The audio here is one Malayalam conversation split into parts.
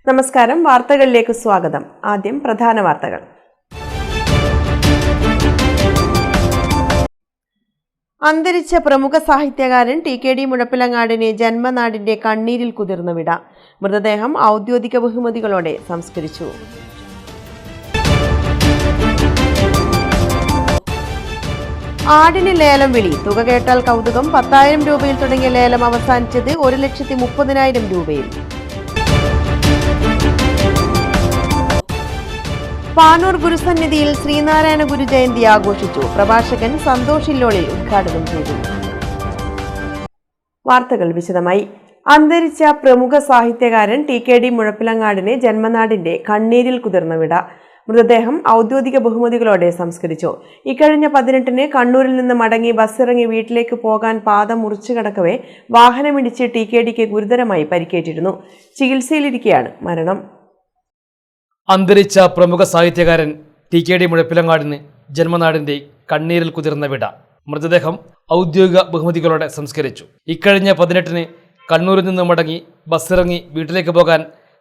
നമസ്കാരം, വാർത്തകളിലേക്ക് സ്വാഗതം. ആദ്യം പ്രധാന വാർത്തകൾ. അന്തരിച്ച പ്രമുഖ സാഹിത്യകാരൻ TKD മുഴപ്പിലങ്ങാടിനെ ജന്മനാടിന്റെ കണ്ണീരിൽ കുതിർന്ന വിട. മൃതദേഹം ഔദ്യോഗിക ബഹുമതികളോടെ സംസ്കരിച്ചു. ആടിന് ലേലം വിളി. തുക കേട്ടാൽ കൗതുകം. 10,000 രൂപയിൽ തുടങ്ങിയ ലേലം അവസാനിച്ചത് 1,30,30,000 രൂപയിൽ. പാനൂർ ഗുരുസന്നിധിയിൽ ശ്രീനാരായണ ഗുരു ജയന്തി ആഘോഷിച്ചു. പ്രഭാഷകൻ സന്തോഷ് ഇല്ലോളിൽ ഉദ്ഘാടനം ചെയ്തു. വാർത്തകൾ വിശദമായി. അന്തരിച്ച പ്രമുഖ സാഹിത്യകാരൻ TKD മുഴപ്പിലങ്ങാടിനെ ജന്മനാടിന്റെ കണ്ണീരിൽ കുതിർന്ന വിട. മൃതദേഹം ഔദ്യോഗിക ബഹുമതികളോടെ സംസ്കരിച്ചു. ഇക്കഴിഞ്ഞ 18-ന് കണ്ണൂരിൽ നിന്ന് മടങ്ങി ബസ്സിറങ്ങി വീട്ടിലേക്ക് പോകാൻ പാത മുറിച്ചു കടക്കവേ വാഹനമിടിച്ച് TKDക്ക് ഗുരുതരമായി പരിക്കേറ്റിരുന്നു. ചികിത്സയിലിരിക്കെയാണ് മരണം. അന്തരിച്ച പ്രമുഖ സാഹിത്യകാരൻ TKD മുഴപ്പിലങ്ങാടിന് ജന്മനാടിന്റെ കണ്ണീരിൽ കുതിർന്ന വിട. മൃതദേഹം ഔദ്യോഗിക ബഹുമതികളോടെ സംസ്കരിച്ചു. ഇക്കഴിഞ്ഞ 18-ന് കണ്ണൂരിൽ നിന്ന് മടങ്ങി ബസ്സിറങ്ങി വീട്ടിലേക്ക് പോകാൻ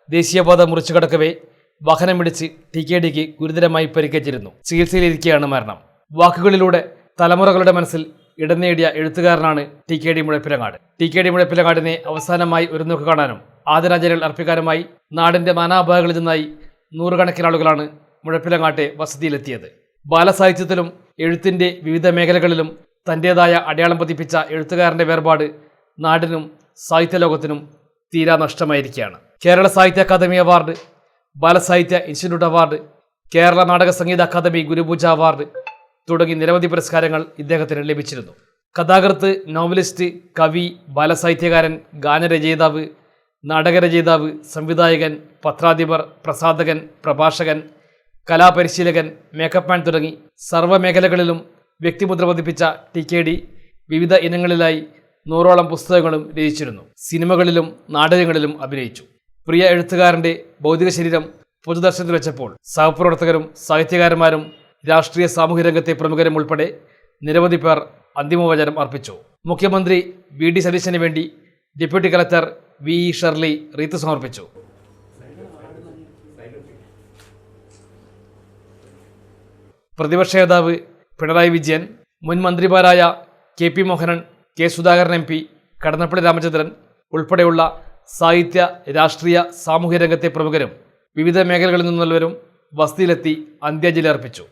ദേശീയപാത മുറിച്ചു കടക്കവേ വാഹനമിടിച്ച് TKDക്ക് ഗുരുതരമായി പരിക്കേറ്റിരുന്നു. ചികിത്സയിലിരിക്കെയാണ് മരണം. വാക്കുകളിലൂടെ തലമുറകളുടെ മനസ്സിൽ ഇടം നേടിയ എഴുത്തുകാരനാണ് TKD മുഴപ്പിലങ്ങാട്. TKD മുഴപ്പിലങ്ങാടിനെ അവസാനമായി ഒരു നോക്ക് കാണാനും ആദരാഞ്ജലികൾ അർപ്പിക്കാനുമായി നാടിന്റെ നാനാഭാഗങ്ങളിൽ നിന്നായി നൂറുകണക്കിന് ആളുകളാണ് മുഴപ്പിലങ്ങാട്ടെ വസതിയിലെത്തിയത്. ബാലസാഹിത്യത്തിലും എഴുത്തിന്റെ വിവിധ മേഖലകളിലും തൻ്റെതായ അടയാളം പതിപ്പിച്ച എഴുത്തുകാരന്റെ വേർപാട് നാടിനും സാഹിത്യലോകത്തിനും തീരാ നഷ്ടമായിരിക്കുകയാണ്. Kerala Sahitya Akademi award, Balasahitya institute award, Kerala Nataka Sangeetha academy ഗുരുപൂജ അവാർഡ് തുടങ്ങി നിരവധി പുരസ്കാരങ്ങൾ ഇദ്ദേഹത്തിന് ലഭിച്ചിരുന്നു. കഥാകൃത്ത്, നോവലിസ്റ്റ്, കവി, ബാലസാഹിത്യകാരൻ, ഗാനരചയിതാവ്, നാടകരചയിതാവ്, സംവിധായകൻ, പത്രാധിപർ, പ്രസാധകൻ, പ്രഭാഷകൻ, കലാപരിശീലകൻ, മേക്കപ്പ് മാൻ തുടങ്ങി സർവ്വമേഖലകളിലും വ്യക്തിമുദ്ര പതിപ്പിച്ച TKD വിവിധ ഇനങ്ങളിലായി 100ഓളം പുസ്തകങ്ങളും രചിച്ചിരുന്നു. സിനിമകളിലും നാടകങ്ങളിലും അഭിനയിച്ചു. പ്രിയ എഴുത്തുകാരന്റെ ഭൗതിക ശരീരം പൊതുദർശനത്തിൽ വെച്ചപ്പോൾ സഹപ്രവർത്തകരും സാഹിത്യകാരന്മാരും രാഷ്ട്രീയ സാമൂഹ്യ രംഗത്തെ പ്രമുഖരും ഉൾപ്പെടെ നിരവധി പേർ അന്തിമോപചാരം അർപ്പിച്ചു. മുഖ്യമന്ത്രി VD സതീശന് വേണ്ടി deputy collector VE Shirley wreath സമർപ്പിച്ചു. പ്രതിപക്ഷ നേതാവ് പിണറായി വിജയൻ, മുൻ മന്ത്രിമാരായ KP Mohanan, K Sudhakaran MP, Kadannappally Ramachandran ഉൾപ്പെടെയുള്ള സാഹിത്യ, രാഷ്ട്രീയ, സാമൂഹ്യ രംഗത്തെ പ്രമുഖരും വിവിധ മേഖലകളിൽ നിന്നുള്ളവരും വസതിയിലെത്തി അന്ത്യാഞ്ജലി അർപ്പിച്ചു.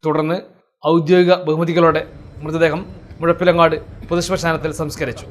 തുടർന്ന് ഔദ്യോഗിക ബഹുമതികളോടെ മൃതദേഹം മുഴപ്പിലങ്ങാട് പൊതുശ്മശാനത്തിൽ സംസ്കരിച്ചു.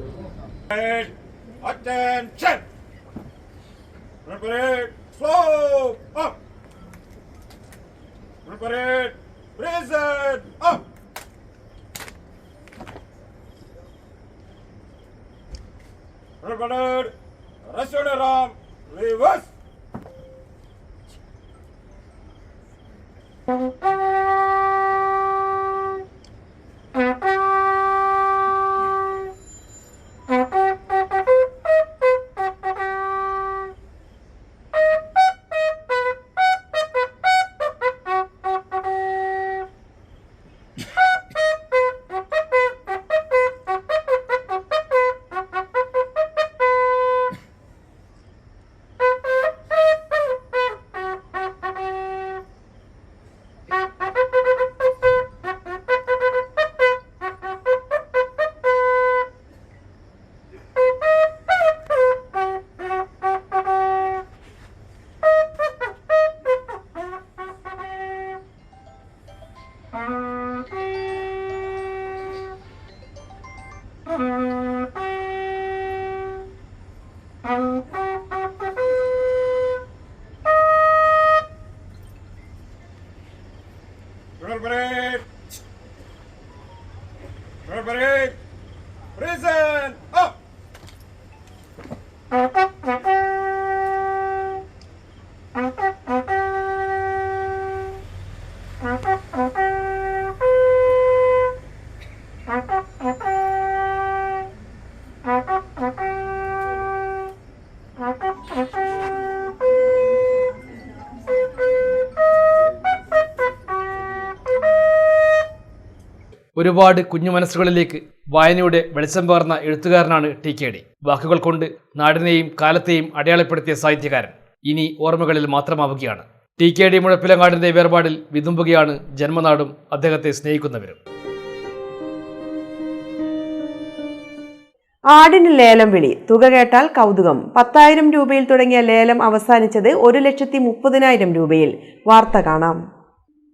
Prison! Up! ഒരുപാട് കുഞ്ഞു മനസ്സുകളിലേക്ക് വായനയുടെ വെളിച്ചം പകർന്ന എഴുത്തുകാരനാണ് ടി.കെ.ഡി. വാക്കുകൾ കൊണ്ട് നാടിനെയും കാലത്തെയും അടയാളപ്പെടുത്തിയ സാഹിത്യകാരൻ ഇനി ഓർമ്മകളിൽ മാത്രമാവുകയാണ്. ടി.കെ.ഡി. മുഴപ്പിലങ്ങാടിന്റെ വേർപാടിൽ വിതുമ്പുകയാണ് ജന്മനാടും അദ്ദേഹത്തെ സ്നേഹിക്കുന്നവരും. ആടിന് ലേലം വിളി. തുക കേട്ടാൽ കൗതുകം. 10,000 രൂപയിൽ തുടങ്ങിയ ലേലം അവസാനിച്ചത് 1,30,000 രൂപയിൽ. വാർത്ത കാണാം.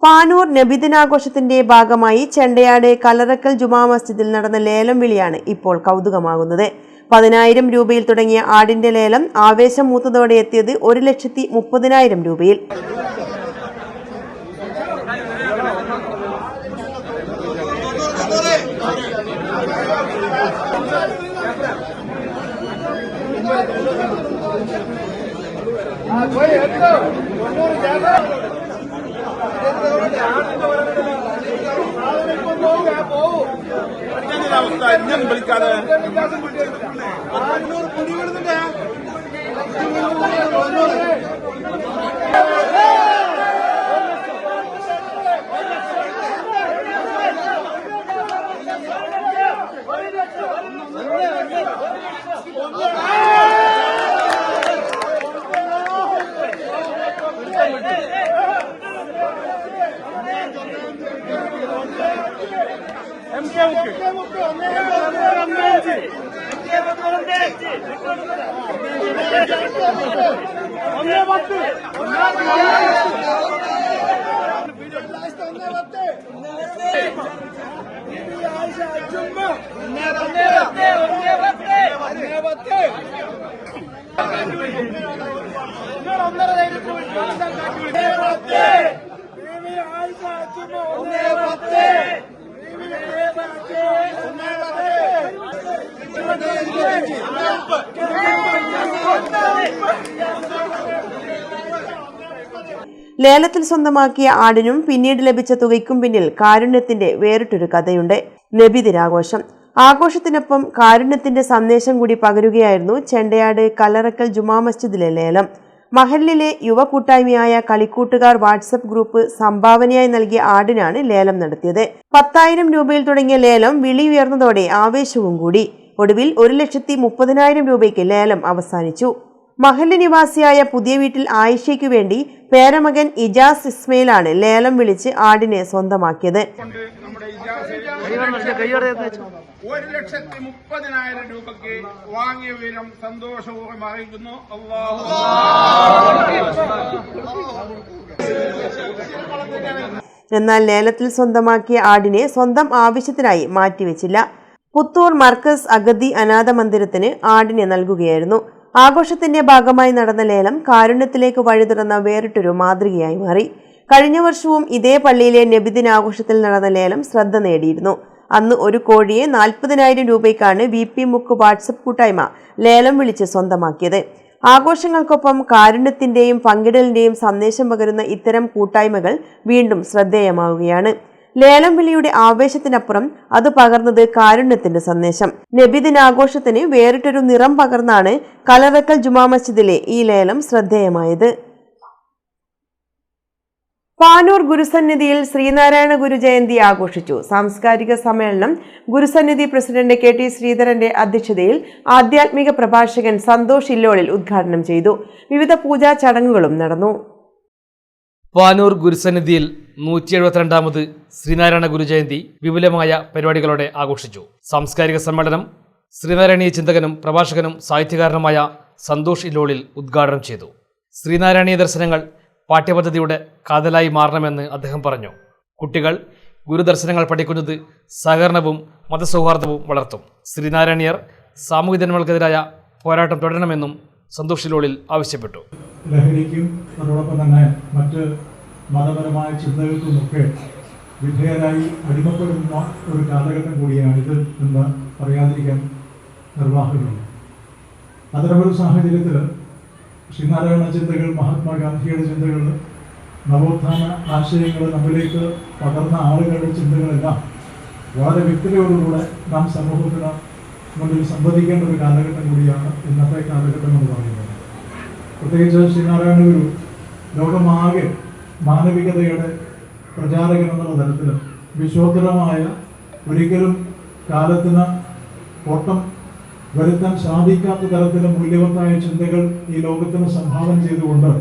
പാനൂർ നബിദിനാഘോഷത്തിന്റെ ഭാഗമായി ചെണ്ടയാട് കലറക്കൽ ജുമാ മസ്ജിദിൽ നടന്ന ലേലം വിളിയാണ് ഇപ്പോൾ കൗതുകമാകുന്നത്. 10,000 രൂപയിൽ തുടങ്ങിയ ആടിന്റെ ലേലം ആവേശം മൂത്തതോടെ എത്തിയത് 1,30,000 രൂപയിൽ. ലേലത്തിൽ സ്വന്തമാക്കിയ ആടിനും പിന്നീട് ലഭിച്ച തുകയ്ക്കും പിന്നിൽ കാരുണ്യത്തിന്റെ വേറിട്ടൊരു കഥയുണ്ട്. നബിദിനാഘോഷം. ആഘോഷത്തിനൊപ്പം കാരുണ്യത്തിന്റെ സന്ദേശം കൂടി പകരുകയായിരുന്നു ചെണ്ടയാട് കലറക്കൽ ജുമാ മസ്ജിദിലെ ലേലം. മഹല്ലിലെ യുവ കൂട്ടായ്മയായ കളിക്കൂട്ടുകാർ വാട്സപ്പ് ഗ്രൂപ്പ് സംഭാവനയായി നൽകിയ ആടിനാണ് ലേലം നടത്തിയത്. 10,000 രൂപയിൽ തുടങ്ങിയ ലേലം വിളി ഉയർന്നതോടെ ആവേശവും കൂടി. ഒടുവിൽ 1,30,000 രൂപയ്ക്ക് ലേലം അവസാനിച്ചു. മഹല്ല് നിവാസിയായ പുതിയ വീട്ടിൽ ആയിഷയ്ക്കു വേണ്ടി പേരമകൻ ഇജാസ് ഇസ്മയിലാണ് ലേലം വിളിച്ച് ആടിനെ സ്വന്തമാക്കിയത്. 1,30,000 രൂപയ്ക്ക് വാങ്ങിയ വിവരം സന്തോഷപൂർവ്വം അറിയിക്കുന്നു. എന്നാൽ ലേലത്തിൽ സ്വന്തമാക്കിയ ആടിനെ സ്വന്തം ആവശ്യത്തിനായി മാറ്റിവെച്ചില്ല. പുത്തൂർ മർക്കസ് അഗതി അനാഥ മന്ദിരത്തിന് ആടിനെ നൽകുകയായിരുന്നു. ആഘോഷത്തിന്റെ ഭാഗമായി നടന്ന ലേലം കാരുണ്യത്തിലേക്ക് വഴിതുറന്ന വേറിട്ടൊരു മാതൃകയായി മാറി. കഴിഞ്ഞ വർഷവും ഇതേ പള്ളിയിലെ നബിദിനാഘോഷത്തിൽ നടന്ന ലേലം ശ്രദ്ധ നേടിയിരുന്നു. അന്ന് ഒരു കോഴിയെ 40,000 രൂപയ്ക്കാണ് VP മുക്ക് വാട്സപ്പ് കൂട്ടായ്മ ലേലം വിളിച്ച് സ്വന്തമാക്കിയത്. ആഘോഷങ്ങൾക്കൊപ്പം കാരുണ്യത്തിന്റെയും പങ്കിടലിന്റെയും സന്ദേശം പകരുന്ന ഇത്തരം കൂട്ടായ്മകൾ വീണ്ടും ശ്രദ്ധേയമാവുകയാണ്. ലേലം വിളിയുടെ ആവേശത്തിനപ്പുറം അത് പകർന്നത് കാരുണ്യത്തിന്റെ സന്ദേശം. നബിദിനാഘോഷത്തിന് വേറിട്ടൊരു നിറം പകർന്നാണ് കലറക്കൽ ജുമാ മസ്ജിദിലെ ഈ ലേലം ശ്രദ്ധേയമായത്. പാനൂർ ഗുരുസന്നിധിയിൽ ശ്രീനാരായണ ഗുരു ജയന്തി ആഘോഷിച്ചു. സാംസ്കാരിക സമ്മേളനം ഗുരുസന്നിധി പ്രസിഡന്റ് KT ശ്രീധരന്റെ അധ്യക്ഷതയിൽ ആധ്യാത്മിക പ്രഭാഷകൻ സന്തോഷ് ഇല്ലോളിൽ ഉദ്ഘാടനം ചെയ്തു. വിവിധ പൂജാ ചടങ്ങുകളും നടന്നു. പാനൂർ ഗുരുസന്നിധിയിൽ 172ാമത് ശ്രീനാരായണ ഗുരുജയന്തി വിപുലമായ പരിപാടികളോടെ ആഘോഷിച്ചു. സാംസ്കാരിക സമ്മേളനം ശ്രീനാരായണീയ ചിന്തകനും പ്രഭാഷകനും സാഹിത്യകാരനുമായ സന്തോഷ് ഇല്ലോളിൽ ഉദ്ഘാടനം ചെയ്തു. ശ്രീനാരായണീയ ദർശനങ്ങൾ പാഠ്യപദ്ധതിയുടെ കാതലായി മാറണമെന്ന് അദ്ദേഹം പറഞ്ഞു. കുട്ടികൾ ഗുരുദർശനങ്ങൾ പഠിക്കുന്നത് സഹകരണവും മതസൗഹാർദ്ദവും വളർത്തും. ശ്രീനാരായണീയർ സാമൂഹ്യ ജന്മങ്ങൾക്കെതിരായ പോരാട്ടം തുടരണമെന്നും സന്തോഷ് ലോളിൽ ആവശ്യപ്പെട്ടു. ലഹരിക്കും അതോടൊപ്പം തന്നെ മറ്റ് മതപരമായ ചിന്തകൾക്കുമൊക്കെ വിധേയരായി അടിമപ്പെടുന്ന ഒരു കാലഘട്ടം കൂടിയാണിത് എന്ന് പറയാതിരിക്കാൻ നിർവാഹമില്ല. അത്തരമൊരു സാഹചര്യത്തിൽ ശ്രീനാരായണ ചിന്തകൾ, മഹാത്മാഗാന്ധിയുടെ ചിന്തകൾ, നവോത്ഥാന ആശയങ്ങൾ നമ്മിലേക്ക് പകർന്ന ആളുകളുടെ ചിന്തകളെല്ലാം വളരെ വ്യക്തതയോടുകൂടെ നാം സമൂഹത്തിന് മുന്നിൽ സംവദിക്കേണ്ട ഒരു കാലഘട്ടം കൂടിയാണ് ഇന്നത്തെ കാലഘട്ടം എന്ന് പറയുന്നത്. പ്രത്യേകിച്ച് ശ്രീനാരായണ ഗുരു ലോകമാകെ മാനവികതയുടെ പ്രചാരകൻ എന്നുള്ള തരത്തിൽ വിശ്വോത്തരമായ, ഒരിക്കലും കാലത്തിന് ഓട്ടം വരുത്താൻ സാധിക്കാത്ത തരത്തിലെ മൂല്യവത്തായ ചിന്തകൾ ഈ ലോകത്തിന് സംഭാവന ചെയ്തുകൊണ്ട്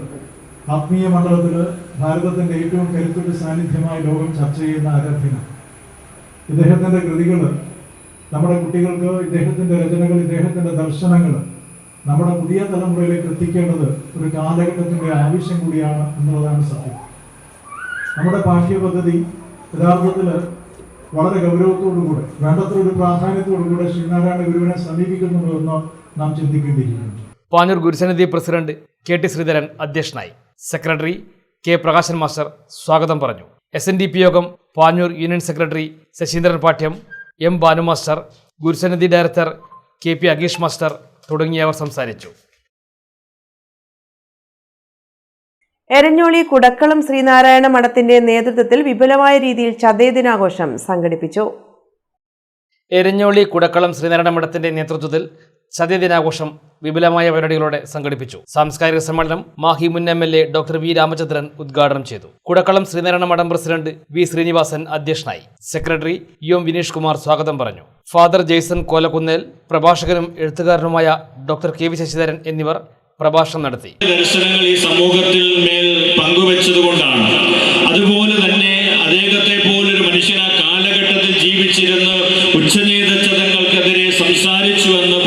ആത്മീയ മണ്ഡലത്തിൽ ഭാരതത്തിൻ്റെ ഏറ്റവും കരുത്തുറ്റ സാന്നിധ്യമായി ലോകം ചർച്ച ചെയ്യുന്ന ആരാധ്യന. ഇദ്ദേഹത്തിൻ്റെ കൃതികൾ നമ്മുടെ കുട്ടികൾക്ക്, ഇദ്ദേഹത്തിൻ്റെ രചനകൾ, ഇദ്ദേഹത്തിൻ്റെ ദർശനങ്ങൾ നമ്മുടെ പുതിയ തലമുറയിലേക്ക് എത്തിക്കേണ്ടത് ഒരു കാലഘട്ടത്തിൻ്റെ ആവശ്യം കൂടിയാണ് എന്നുള്ളതാണ് സത്യം. നമ്മുടെ പാഠ്യപദ്ധതി യഥാർത്ഥത്തിൽ വളരെ ഗൗരവത്തോടുകൂടെ, വേണ്ടത്ര ഒരു പ്രാധാന്യത്തോടുകൂടെ ശ്രീനാരായണ ഗുരുവിനെ സമീപിക്കുന്നുണ്ടോ എന്ന് നാം ചിന്തിക്കേണ്ടിയിരിക്കുന്നു. പാഞ്ഞൂർ ഗുരുസന്നിധി പ്രസിഡന്റ് KT ശ്രീധരൻ അധ്യക്ഷനായി. സെക്രട്ടറി K പ്രകാശൻ മാസ്റ്റർ സ്വാഗതം പറഞ്ഞു. SNDP Yogam Panjur union secretary Sasheendran Pathyam, M Bhanu master, Gurusannidhi director KP Ageesh master തുടങ്ങിയവർ സംസാരിച്ചു. എരഞ്ഞോളി കുടക്കളം ശ്രീനാരായണ മഠത്തിന്റെ നേതൃത്വത്തിൽ വിപുലമായ രീതിയിൽ ചതയ ദിനാഘോഷം സംഘടിപ്പിച്ചു. എരഞ്ഞോളി കുടക്കളം ശ്രീനാരായണ മഠത്തിന്റെ നേതൃത്വത്തിൽ ചതയ ദിനാഘോഷം വിപുലമായ പരിപാടികളോടെ സംഘടിപ്പിച്ചു. സാംസ്കാരിക സമ്മേളനം മാഹി മുൻ MLA ഡോക്ടർ V രാമചന്ദ്രൻ ഉദ്ഘാടനം ചെയ്തു. കുടക്കളം ശ്രീനാരായണ മഠം പ്രസിഡന്റ് V ശ്രീനിവാസൻ അധ്യക്ഷനായി. സെക്രട്ടറി UM വിനീഷ് കുമാർ സ്വാഗതം പറഞ്ഞു. ഫാദർ ജെയ്സൺ കോലക്കുന്നേൽ, പ്രഭാഷകനും എഴുത്തുകാരനുമായ ഡോക്ടർ KV ശശിധരൻ എന്നിവർ പ്രഭാഷണം നടത്തി. ദർശനങ്ങൾ ഈ സമൂഹത്തിൽ മേൽ പങ്കുവെച്ചതുകൊണ്ടാണ്. അതുപോലെ തന്നെ അദ്ദേഹത്തെ പോലൊരു മനുഷ്യൻ ആ കാലഘട്ടത്തിൽ ജീവിച്ചിരുന്ന് ഉച്ചനീതത്വങ്ങൾക്കെതിരെ സംസാരിച്ചു എന്ന്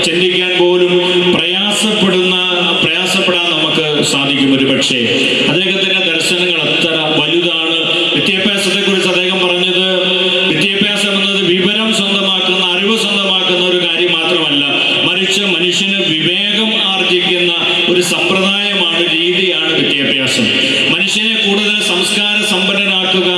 ചിന്തിക്കാൻ പോലും പ്രയാസപ്പെടാൻ നമുക്ക് സാധിക്കും. ഒരു പക്ഷേ അദ്ദേഹത്തിന്റെ ദർശനങ്ങൾ അത്ര വലുതാണ്. വിദ്യാഭ്യാസത്തെക്കുറിച്ച് അദ്ദേഹം പറഞ്ഞത്, വിദ്യാഭ്യാസം എന്നത് വിവരം സ്വന്തമാക്കുന്ന, അറിവ് സ്വന്തമാക്കുന്ന ഒരു കാര്യം മാത്രമല്ല, മറിച്ച് മനുഷ്യന് വിവേകം ആർജിക്കുന്ന ഒരു സമ്പ്രദായമാണ്, രീതിയാണ് വിദ്യാഭ്യാസം. മനുഷ്യനെ കൂടുതൽ സംസ്കാര സമ്പന്നനാക്കുക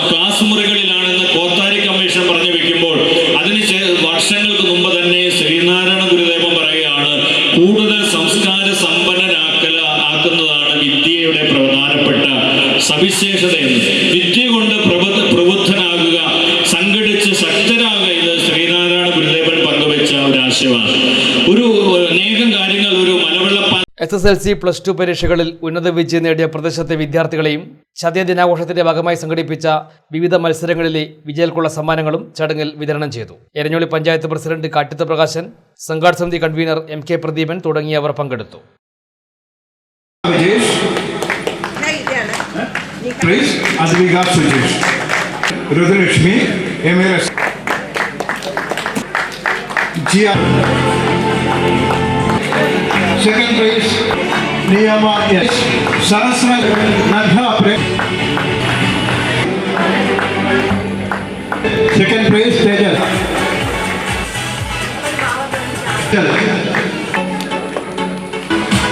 ക്ലാസ് മുറികളിലാണെന്ന് കോത്താരി കമ്മീഷൻ പറഞ്ഞു വെക്കുമ്പോൾ അതിന് വർഷങ്ങൾക്ക് മുമ്പ് തന്നെ ശ്രീനാരായണ ഗുരുദേവൻ പറയുകയാണ്, കൂടുതൽ സംസ്കാര സമ്പന്നനാക്കുന്നതാണ് വിദ്യയുടെ പ്രധാനപ്പെട്ട സവിശേഷതയെന്ന്. വിദ്യ കൊണ്ട് പ്രബുദ്ധനാകുക, സംഘടിച്ച് ശക്തരാകുക, ഇത് ശ്രീനാരായണ ഗുരുദേവൻ പങ്കുവെച്ച ഒരു ആശയമാണ്. അനേകം കാര്യങ്ങൾ ഒരു മലവെള്ളപ്പാൻ SSLC +2 പരീക്ഷകളിൽ ഉന്നത വിജയം നേടിയ പ്രദേശത്തെ വിദ്യാർത്ഥികളെയും ചതയ ദിനാഘോഷത്തിന്റെ ഭാഗമായി സംഘടിപ്പിച്ച വിവിധ മത്സരങ്ങളിലെ വിജയികൾക്കുള്ള സമ്മാനങ്ങളും ചടങ്ങിൽ വിതരണം ചെയ്തു. എരഞ്ഞോളി പഞ്ചായത്ത് പ്രസിഡന്റ് കാട്ടിത്ത പ്രകാശൻ, സംഘാടക സമിതി കൺവീനർ MK പ്രദീപൻ തുടങ്ങിയവർ പങ്കെടുത്തു. Second prize, Niyama S. Sarasra Nadha. Second prize, Tejas.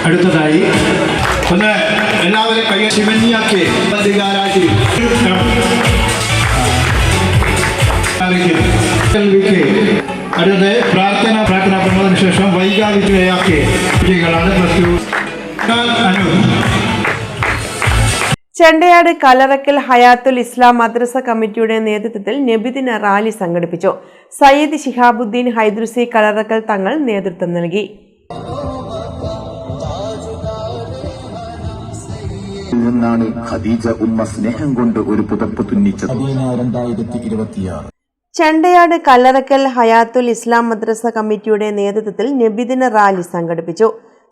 അടുത്തതായി ഒന്ന് എല്ലാവരും കയ്യെ ശിവന്യാക്കി അധികാരാക്കി അടുത്തത് പ്രാർത്ഥന പ്രമോദന് ശേഷം വൈകാരികയാക്കി കുട്ടികളാണ് ചെണ്ടയാട് കലറക്കൽ ഹയാത്തുൽ ഇസ്ലാം മദ്രസ കമ്മിറ്റിയുടെ നേതൃത്വത്തിൽ നബിദിന റാലി സംഘടിപ്പിച്ചു. സയ്യിദ് ശിഹാബുദ്ദീൻ ഹൈദ്രുസി കലറക്കൽ തങ്ങൾ നേതൃത്വം നൽകി. നിന്നാണ് ഖദീജ ഉമ്മ സ്നേഹം കൊണ്ട് ഒരു പുതപ്പ് തുന്നിച്ചത്. 2026 ചെണ്ടയാട് കല്ലറക്കൽ ഹയാത്തുൽ ഇസ്ലാം മദ്രസ കമ്മിറ്റിയുടെ നേതൃത്വത്തിൽ നബിദിന റാലി സംഘടിപ്പിച്ചു.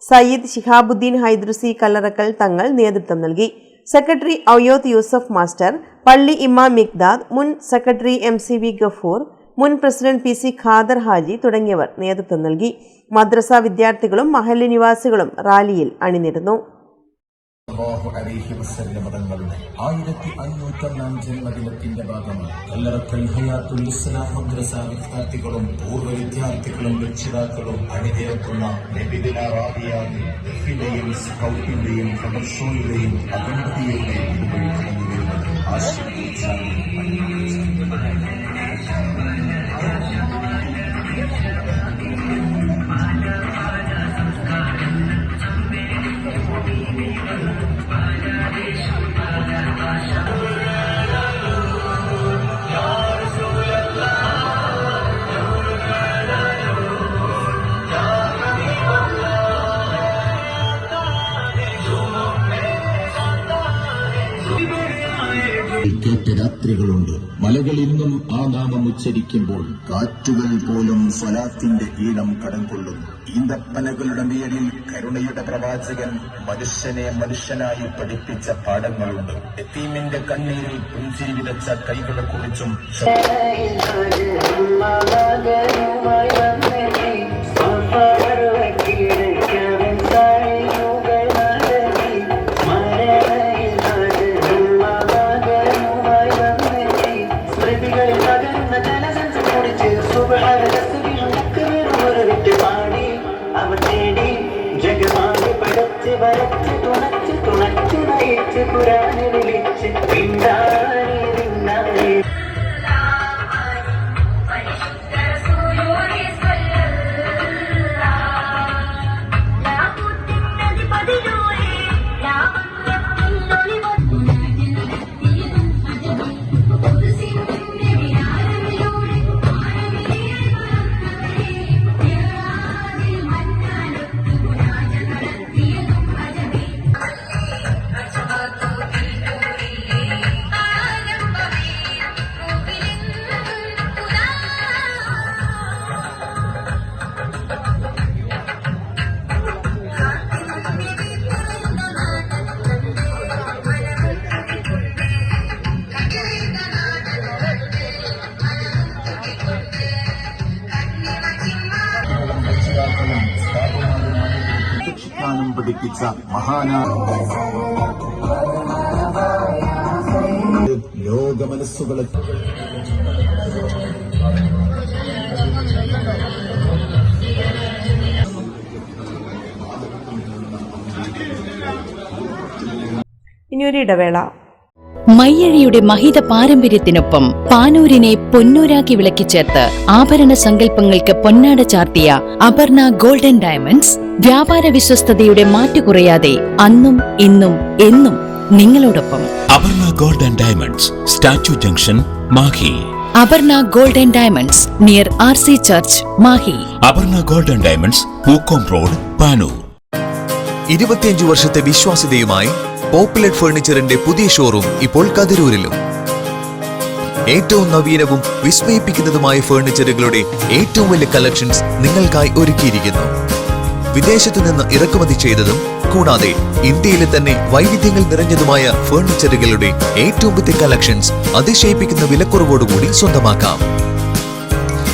സയ്യിദ് ശിഹാബുദ്ദീൻ ഹൈദ്രുസി കല്ലറക്കൽ തങ്ങൾ നേതൃത്വം നൽകി. സെക്രട്ടറി ഔയോത്ത് യൂസഫ് മാസ്റ്റർ, പള്ളി ഇമാം മിഖ്ദാദ്, മുൻ സെക്രട്ടറി MCV ഗഫൂർ, മുൻ പ്രസിഡന്റ് PC ഖാദർ ഹാജി തുടങ്ങിയവർ നേതൃത്വം നൽകി. മദ്രസ വിദ്യാർത്ഥികളും മഹല്ല് നിവാസികളും റാലിയിൽ അണിനിരന്നു. മതങ്ങളുടെ 1501 ജന്മദിനത്തിന്റെ ഭാഗമായി കല്ലറക്കൽ ഹയാത്തുൽ ഇസ്ലാം മദ്രസ വിദ്യാർത്ഥികളും പൂർവ്വ വിദ്യാർത്ഥികളും രക്ഷിതാക്കളും അണിനിരക്കുന്ന നബിദിന റാദിയായി ദഫിന്റെയും സ്കൗട്ടിന്റെയും ഫെഡർഷോയുടെയും അഭിവൃദ്ധിയുടെ ഇതുവഴി കടന്നു വരുന്നത് ആശീർവദിച്ചാണ്. കേട്ട രാത്രികളുണ്ട്. മലകൾ ഇന്നും ആ നാമം ഉച്ചരിക്കുമ്പോൾ കാറ്റുകൾ പോലും സ്വലാത്തിന്റെ ഈണം കടംകൊള്ളുന്നു. ഈന്തപ്പനകളുടെ നിഴലിൽ കരുണയുടെ പ്രവാചകൻ മനുഷ്യനെ മനുഷ്യനായി പഠിപ്പിച്ച പാഠങ്ങളുണ്ട്. യതീമിന്റെ കണ്ണീരിൽ പുഞ്ചിരി വിതച്ച കൈകളെ കുറിച്ചും ജഗമാകെ പടച്ച് വരച്ച് തുണച്ച് നയിച്ച് പുരാനെ വിളിച്ച് പിന്നാലെ പിന്നാലെ പഠിപ്പിച്ച മഹാനായ ലോക മനസ്സുകളെ ഇനിയൊരു ഇടവേള. മയ്യഴിയുടെ മഹിത പാരമ്പര്യത്തിനൊപ്പം പാനൂരിനെ പൊന്നൂരാക്കി വിളക്കിച്ചേർത്ത് ആഭരണ സങ്കല്പങ്ങൾക്ക് പൊന്നാട ചാർത്തിയ അപർണ ഗോൾഡൻ ഡയമണ്ട്സ് വ്യാപാര വിശ്വസ്തയുടെ മാറ്റുകുറയാതെ അന്നും ഇന്നും എന്നും നിങ്ങളോടൊപ്പം. Aparna golden diamonds, statue junction, Mahe. Aparna golden diamonds near RC church, Mahe. Aparna golden diamonds, Pookkom road, Panoor. 25 വർഷത്തെ വിശ്വാസ്യതയുമായി പോപ്പുലർ ഫർണിച്ചറിന്റെ പുതിയ ഷോറൂം ഇപ്പോൾ കതിരൂരിലും. ഏറ്റവും നവീനവും വിസ്മയിപ്പിക്കുന്നതുമായ ഫർണിച്ചറുകളുടെ ഏറ്റവും വലിയ കളക്ഷൻസ് നിങ്ങൾക്കായി ഒരുക്കിയിരിക്കുന്നു. വിദേശത്തു നിന്ന് ഇറക്കുമതി ചെയ്തതും കൂടാതെ ഇന്ത്യയിലെ തന്നെ വൈവിധ്യങ്ങൾ നിറഞ്ഞതുമായ ഫർണിച്ചറുകളുടെ ഏറ്റവും പുതിയ കളക്ഷൻസ് അതിശയിപ്പിക്കുന്ന വിലക്കുറവോടുകൂടി സ്വന്തമാക്കാം.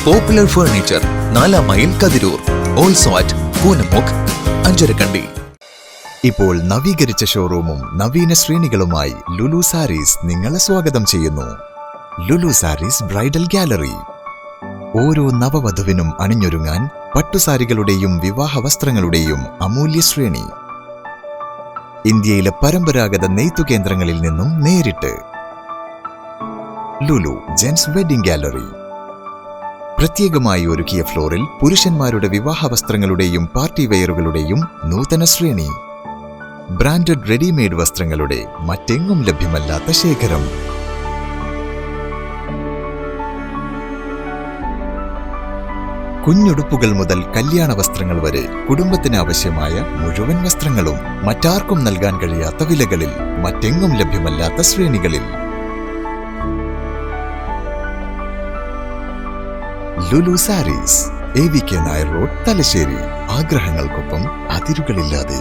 Popular furniture, 4 mile, Kathirur. Also at Koonamukku, Ancharakandi. ഇപ്പോൾ നവീകരിച്ച ഷോറൂമും നവീന ശ്രേണികളുമായി ലുലു സാരീസ് നിങ്ങളെ സ്വാഗതം ചെയ്യുന്നു. Lulu Sarees bridal gallery. ഓരോ നവവധുവിനും അണിഞ്ഞൊരുങ്ങാൻ പട്ടുസാരികളുടെയും വിവാഹ വസ്ത്രങ്ങളുടെയും അമൂല്യ ശ്രേണി. ഇന്ത്യയിലെ പരമ്പരാഗത നെയ്ത്തു കേന്ദ്രങ്ങളിൽ നിന്നും നേരിട്ട്. Lulu gents wedding gallery. പ്രത്യേകമായി ഒരുക്കിയ ഫ്ലോറിൽ പുരുഷന്മാരുടെ വിവാഹ വസ്ത്രങ്ങളുടെയും പാർട്ടി വെയറുകളുടെയും നൂതന ശ്രേണി. ബ്രാൻഡഡ് റെഡിമെയ്ഡ് വസ്ത്രങ്ങളുടെ മറ്റെങ്ങും ലഭ്യമല്ലാത്ത ശേഖരം. കുഞ്ഞുടുപ്പുകൾ മുതൽ കല്യാണ വസ്ത്രങ്ങൾ വരെ കുടുംബത്തിന് ആവശ്യമായ മുഴുവൻ വസ്ത്രങ്ങളും മറ്റാർക്കും നൽകാൻ കഴിയാത്ത വിലകളിൽ, മറ്റെങ്ങും ലഭ്യമല്ലാത്ത ശ്രേണികളിൽ. Lulu Sarees, AVK Nair road, Thalassery. ആഗ്രഹങ്ങൾക്കൊപ്പം അതിരുകളില്ലാതെ.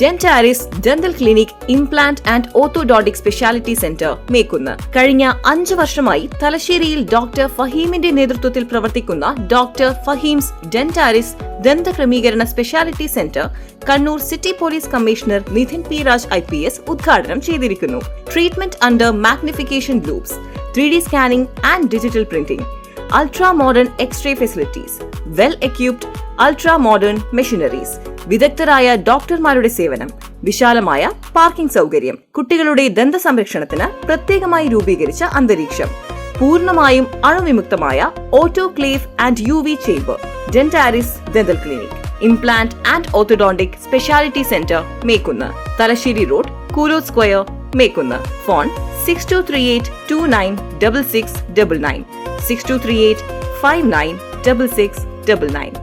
Dentaris dental clinic implant and orthodontic speciality centre Mekkunnu. കഴിഞ്ഞ 5 വർഷമായി തലശ്ശേരിയിൽ ഡോക്ടർ ഫഹീമിന്റെ നേതൃത്വത്തിൽ പ്രവർത്തിക്കുന്ന ഡോക്ടർ ഫഹീംസ് ഡെന്റാരിസ് ദന്തക്രമീകരണ speciality centre Kannur city police commissioner Nidhin P Raj IPS ഉദ്ഘാടനം ചെയ്തിരിക്കുന്നു. Treatment under magnification loupes, 3D scanning and digital printing, ultra modern X-ray facilities, well equipped ultra modern machineries, വിദഗ്ധരായ ഡോക്ടർമാരുടെ സേവനം, വിശാലമായ പാർക്കിംഗ് സൗകര്യം, കുട്ടികളുടെ ദന്ത സംരക്ഷണത്തിന് പ്രത്യേകമായി രൂപീകരിച്ച അന്തരീക്ഷം, പൂർണ്ണമായും അണുവിമുക്തമായ autoclave and UV chamber, Dentaris dental clinic, implant and orthodontic speciality centre Mekkunnu, Thalassery road, Koolo square, Mekkunnu. Phone 6238296699, 6238596699.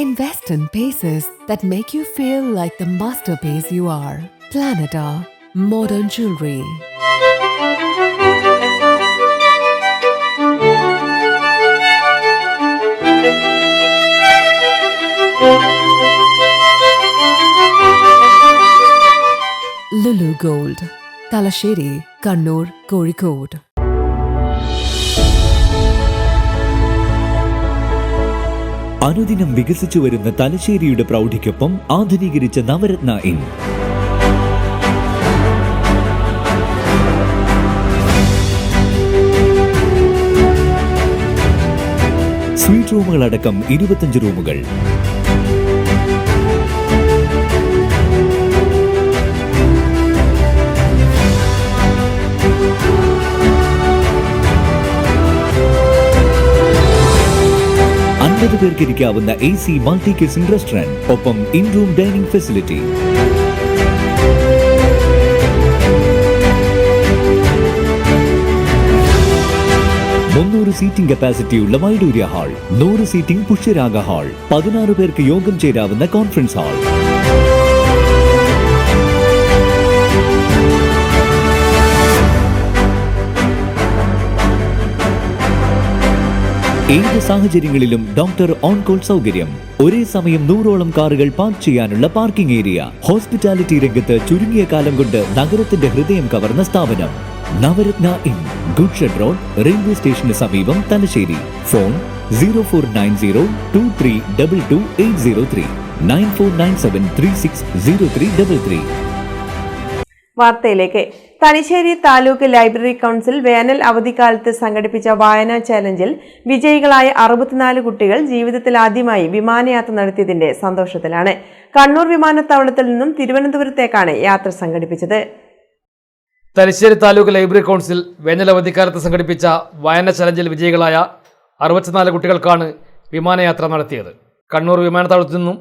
Invest in pieces that make you feel like the masterpiece you are. Planeta Modern Jewelry. Lulu Gold, Talasheri, Kannur, Kozhikode. അനുദിനം വികസിച്ചു വരുന്ന തലശ്ശേരിയുടെ പ്രൗഢിക്കൊപ്പം ആധുനീകരിച്ച നവരത്ന ഇൻ. സ്വീറ്റ് റൂമുകളടക്കം 25 റൂമുകൾ. പേർക്ക് ഇരിക്കാവുന്ന AC മൾട്ടി കിച്ചൺ റെസ്റ്റോറന്റ്, ഒപ്പം in room dining facility. Seating കപ്പാസിറ്റിയുള്ള Vaidurya hall, 100 seating Pushyaraga hall, 16 പേർക്ക് യോഗം ചേരാവുന്ന കോൺഫറൻസ് ഹാൾ. ഏത് സാഹചര്യങ്ങളിലും ഡോക്ടർ ഓൺ കോൾ സൗകര്യം, ഒരേ സമയം 100ഓളം കാറുകൾ പാർക്ക് ചെയ്യാനുള്ള പാർക്കിംഗ് ഏരിയ. ഹോസ്പിറ്റാലിറ്റി രംഗത്ത് ചുരുങ്ങിയ കാലം കൊണ്ട് നഗരത്തിന്റെ ഹൃദയം കവർന്ന സ്ഥാപനം Navaratna inn, good shed road, railway സ്റ്റേഷന് സമീപം, തലശ്ശേരി. ഫോൺ 049023228803, 9497360333. വാർത്തയിലേക്ക്. തലശ്ശേരി താലൂക്ക് ലൈബ്രറി കൗൺസിൽ വേനൽ അവധിക്കാലത്ത് സംഘടിപ്പിച്ച വായനാ ചാലഞ്ചിൽ വിജയികളായ 64 കുട്ടികൾ ജീവിതത്തിൽ ആദ്യമായി വിമാനയാത്ര നടത്തിയതിന്റെ സന്തോഷത്തിലാണ്. കണ്ണൂർ വിമാനത്താവളത്തിൽ നിന്നും തിരുവനന്തപുരത്തേക്കാണ് യാത്ര സംഘടിപ്പിച്ചത്. തലശ്ശേരി താലൂക്ക് ലൈബ്രറി കൗൺസിൽ വേനൽ അവധിക്കാലത്ത് സംഘടിപ്പിച്ച വായനാ ചാലഞ്ചിൽ വിജയികളായ 64 കുട്ടികൾക്കാണ് വിമാനയാത്ര നടത്തിയത്. കണ്ണൂർ വിമാനത്താവളത്തിൽ നിന്നും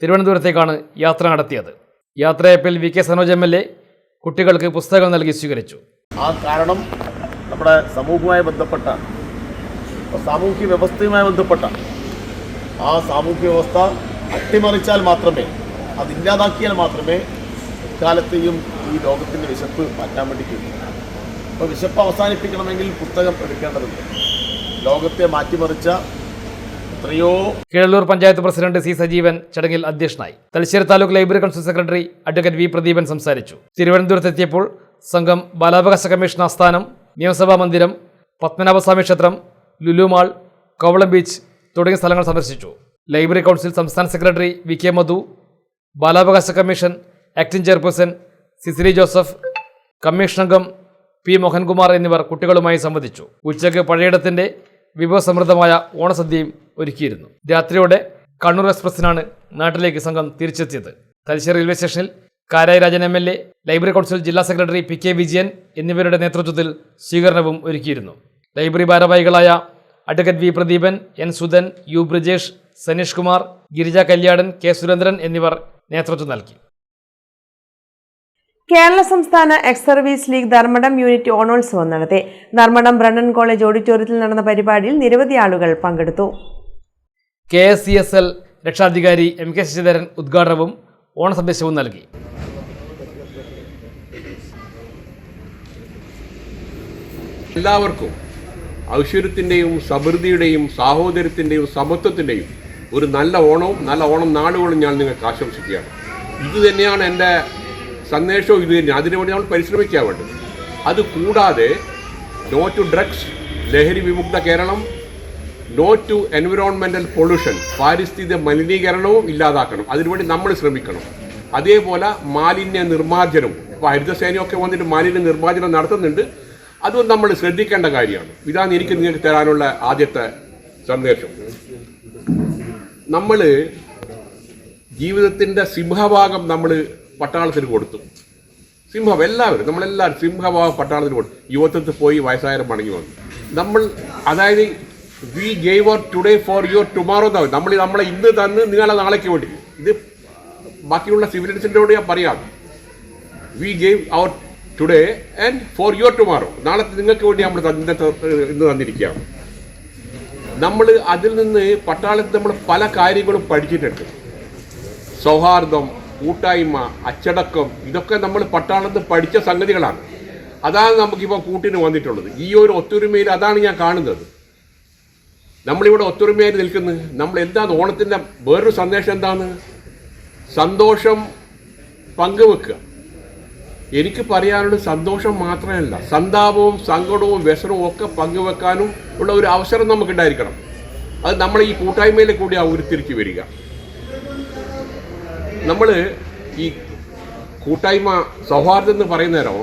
തിരുവനന്തപുരത്തേക്കാണ് യാത്ര നടത്തിയത്. യാത്രയപ്പിൽ VK സനോജ് MLA കുട്ടികൾക്ക് പുസ്തകങ്ങൾ നൽകി സ്വീകരിച്ചു. ആ കാരണം നമ്മുടെ സമൂഹവുമായി ബന്ധപ്പെട്ട, സാമൂഹ്യ വ്യവസ്ഥയുമായി ബന്ധപ്പെട്ട ആ സാമൂഹ്യ വ്യവസ്ഥ അട്ടിമറിച്ചാൽ മാത്രമേ, അതില്ലാതാക്കിയാൽ മാത്രമേ ഇക്കാലത്തെയും ഈ ലോകത്തിൻ്റെ വിശപ്പ് മാറ്റാൻ വേണ്ടി കഴിയും. അപ്പോൾ വിശപ്പ് അവസാനിപ്പിക്കണമെങ്കിൽ പുസ്തകം എടുക്കേണ്ടതുണ്ട്. ലോകത്തെ മാറ്റിമറിച്ച കീഴല്ലൂർ പഞ്ചായത്ത് പ്രസിഡന്റ് C സജീവൻ ചടങ്ങിൽ അധ്യക്ഷനായി. Thalassery taluk library council secretary advocate V Pradeepan സംസാരിച്ചു. തിരുവനന്തപുരത്തെത്തിയപ്പോൾ സംഘം ബാലാവകാശ കമ്മീഷൻ ആസ്ഥാനം, നിയമസഭാ മന്ദിരം, പത്മനാഭസ്വാമി ക്ഷേത്രം, ലുലു മാൾ, കോവളം ബീച്ച് തുടങ്ങിയ സ്ഥലങ്ങൾ സന്ദർശിച്ചു. ലൈബ്രറി കൗൺസിൽ സംസ്ഥാന സെക്രട്ടറി VK മധു, ബാലാവകാശ commission acting chairperson Cicily Joseph, commission അംഗം P മോഹൻകുമാർ എന്നിവർ കുട്ടികളുമായി സംവദിച്ചു. ഉച്ചയ്ക്ക് പഴയിടത്തിന്റെ വിഭവസമൃദ്ധമായ ഓണസദ്യയും ഒരുക്കിയിരുന്നു. രാത്രിയോടെ കണ്ണൂർ എക്സ്പ്രസിനാണ് നാട്ടിലേക്ക് സംഘം തിരിച്ചെത്തിയത്. തലശ്ശേരി റെയിൽവേ സ്റ്റേഷനിൽ Karayi Rajan MLA, library council ജില്ലാ സെക്രട്ടറി PK വിജയൻ എന്നിവരുടെ നേതൃത്വത്തിൽ സ്വീകരണവും ഒരുക്കിയിരുന്നു. ലൈബ്രറി ഭാരവാഹികളായ advocate V Pradeepan, N Sudhan, U Brijesh, Saneesh Kumar, Girija Kalyadan, K Surendran എന്നിവർ നേതൃത്വം നൽകി. കേരള സംസ്ഥാന ex service league Dharmadam unit ഓണോത്സവം നടത്തി. ധർമ്മടം ബ്രണ്ണൻ കോളേജ് ഓഡിറ്റോറിയത്തിൽ നടന്ന പരിപാടിയിൽ നിരവധി ആളുകൾ പങ്കെടുത്തു. KSCSL രക്ഷാധികാരി MK ശശിധരൻ ഉദ്ഘാടനവും ഓണസന്ദേശവും നൽകി. എല്ലാവർക്കും ഐശ്വര്യത്തിൻ്റെയും സമൃദ്ധിയുടെയും സാഹോദര്യത്തിൻ്റെയും സമത്വത്തിൻ്റെയും ഒരു നല്ല ഓണം നാളുകളും ഞാൻ നിങ്ങൾക്ക് ആശംസിക്കുകയാണ്. ഇത് തന്നെയാണ് എൻ്റെ സന്ദേശവും. ഇത് തന്നെ അതിനുവേണ്ടി നമ്മൾ പരിശ്രമിക്കാൻ വേണ്ടത്. അതുകൂടാതെ നോ ടു ഡ്രഗ്സ്, ലഹരി വിമുക്ത Keralam, no to environmental pollution, പാരിസ്ഥിതിക മലിനീകരണവും ഇല്ലാതാക്കണം. അതിനുവേണ്ടി നമ്മൾ ശ്രമിക്കണം. അതേപോലെ മാലിന്യ നിർമ്മാർജ്ജനം, ഇപ്പോൾ ഹരിതസേനയൊക്കെ വന്നിട്ട് മാലിന്യ നിർമ്മാർജ്ജനം നടത്തുന്നുണ്ട്. അതും നമ്മൾ ശ്രദ്ധിക്കേണ്ട കാര്യമാണ്. ഇതാണ് എനിക്ക് നിങ്ങൾക്ക് തരാനുള്ള ആദ്യത്തെ സന്ദേശം. നമ്മൾ ജീവിതത്തിൻ്റെ സിംഹഭാഗം നമ്മൾ പട്ടാളത്തിന് കൊടുത്തു. എല്ലാവരും നമ്മളെല്ലാവരും സിംഹഭാഗം പട്ടാളത്തിന് കൊടുത്തു. യുവത്വത്തിൽ പോയി വയസ്സായാലും മടങ്ങി വന്നു. നമ്മൾ അതായത് we gave our today for your tomorrow എന്നാണ്. നമ്മളെ ഇന്ന് തന്ന് നിങ്ങളെ നാളേക്ക് വേണ്ടി. ഇത് ബാക്കിയുള്ള സിവിലിയൻസിൻ്റെ ഞാൻ പറയാം. We gave our today and for your tomorrow. നാളെ നിങ്ങൾക്ക് വേണ്ടി നമ്മൾ ഇന്ന് തന്നിരിക്കുകയാണ്. നമ്മൾ അതിൽ നിന്ന് പട്ടാളത്തിൽ നമ്മൾ പല കാര്യങ്ങളും പഠിച്ചിട്ടുണ്ട്. സൗഹാർദ്ദം, കൂട്ടായ്മ, അച്ചടക്കം, ഇതൊക്കെ നമ്മൾ പട്ടാളത്തിൽ പഠിച്ച സംഗതികളാണ്. അതാണ് നമുക്കിപ്പോൾ കൂട്ടിന് വന്നിട്ടുള്ളത്. ഈ ഒരു ഒത്തൊരുമയിൽ അതാണ് ഞാൻ കാണുന്നത്. നമ്മളിവിടെ ഒത്തൊരുമയായി നിൽക്കുന്നത്. നമ്മൾ എന്താണ് ഓണത്തിൻ്റെ വേറൊരു സന്ദേശം എന്താണ്? സന്തോഷം പങ്കുവെക്കുക. എനിക്ക് പറയാനുള്ള സന്തോഷം മാത്രമല്ല, സന്താപവും സങ്കടവും വ്യസനവും ഒക്കെ പങ്കുവെക്കാനും ഉള്ള ഒരു അവസരം നമുക്കുണ്ടായിരിക്കണം. അത് നമ്മൾ ഈ കൂട്ടായ്മയിൽ കൂടി ഉരുത്തിരിച്ചു വരിക. നമ്മൾ ഈ കൂട്ടായ്മ സൗഹാർദ്ദം എന്ന് പറയുന്ന നേരം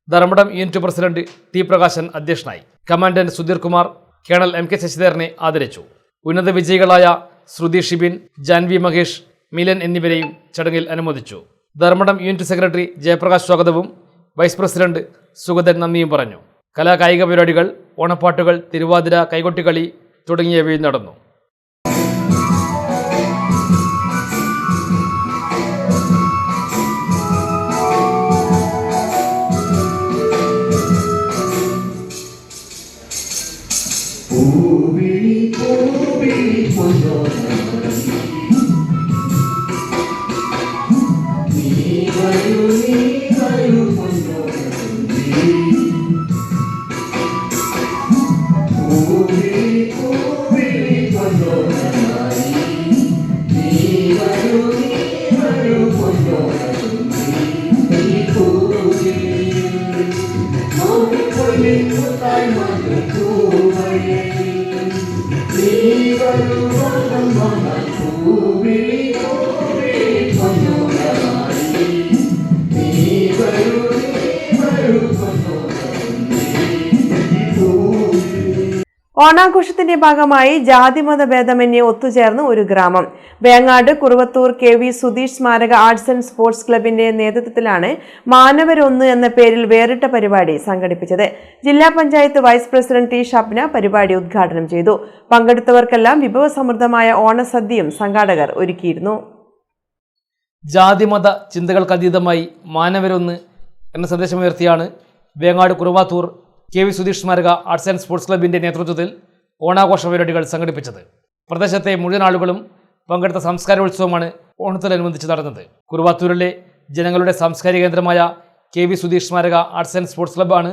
Dharmadam unit president T Prakashan അധ്യക്ഷനായി. Commandant Sudheer Kumar, colonel M K ശശിധരനെ ആദരിച്ചു. ഉന്നത വിജയികളായ ശ്രുതി ഷിബിൻ, ജാൻവി മഹേഷ്, മിലൻ എന്നിവരെയും ചടങ്ങിൽ അനുമോദിച്ചു. ധർമ്മടം യൂണിറ്റ് സെക്രട്ടറി ജയപ്രകാശ് സ്വാഗതവും വൈസ് പ്രസിഡന്റ് സുഗതൻ നന്ദിയും പറഞ്ഞു. കലാകായിക പരിപാടികൾ, ഓണപ്പാട്ടുകൾ, തിരുവാതിര, കൈകൊട്ടിക്കളി തുടങ്ങിയവയും നടന്നു. ഓണാഘോഷത്തിന്റെ ഭാഗമായി ജാതിമത ഭേദമന്യേ ഒത്തുചേർന്ന് ഒരു ഗ്രാമം. വേങ്ങാട് കുറുവത്തൂർ KV സുധീഷ് സ്മാരക ആർട്സ് ആൻഡ് സ്പോർട്സ് ക്ലബിന്റെ നേതൃത്വത്തിലാണ് മാനവരൊന്ന് എന്ന പേരിൽ വേറിട്ട പരിപാടി സംഘടിപ്പിച്ചത്. ജില്ലാ panchayat vice president T Shabna പരിപാടി ഉദ്ഘാടനം ചെയ്തു. പങ്കെടുത്തവർക്കെല്ലാം വിഭവസമൃദ്ധമായ ഓണസദ്യയും സംഘാടകർ ഒരുക്കിയിരുന്നു. ജാതിമത ചിന്തകൾക്കതീതമായി മാനവരൊന്ന് എന്ന സന്ദേശമുയർത്തിയാണ് വേങ്ങാട് കുറുവാത്തൂർ KV സുധീഷ് സ്മാരക ആർട്സ് ആൻഡ് സ്പോർട്സ് ക്ലബിൻ്റെ നേതൃത്വത്തിൽ ഓണാഘോഷ പരിപാടികൾ സംഘടിപ്പിച്ചത്. പ്രദേശത്തെ മുഴുവൻ ആളുകളും പങ്കെടുത്ത സംസ്കാരോത്സവമാണ് ഓണത്തോടനുബന്ധിച്ച് നടന്നത്. കുറുവാത്തൂരിലെ ജനങ്ങളുടെ സാംസ്കാരിക കേന്ദ്രമായ KV സുധീഷ് സ്മാരക ആർട്സ് ആൻഡ് സ്പോർട്സ് ക്ലബ്ബാണ്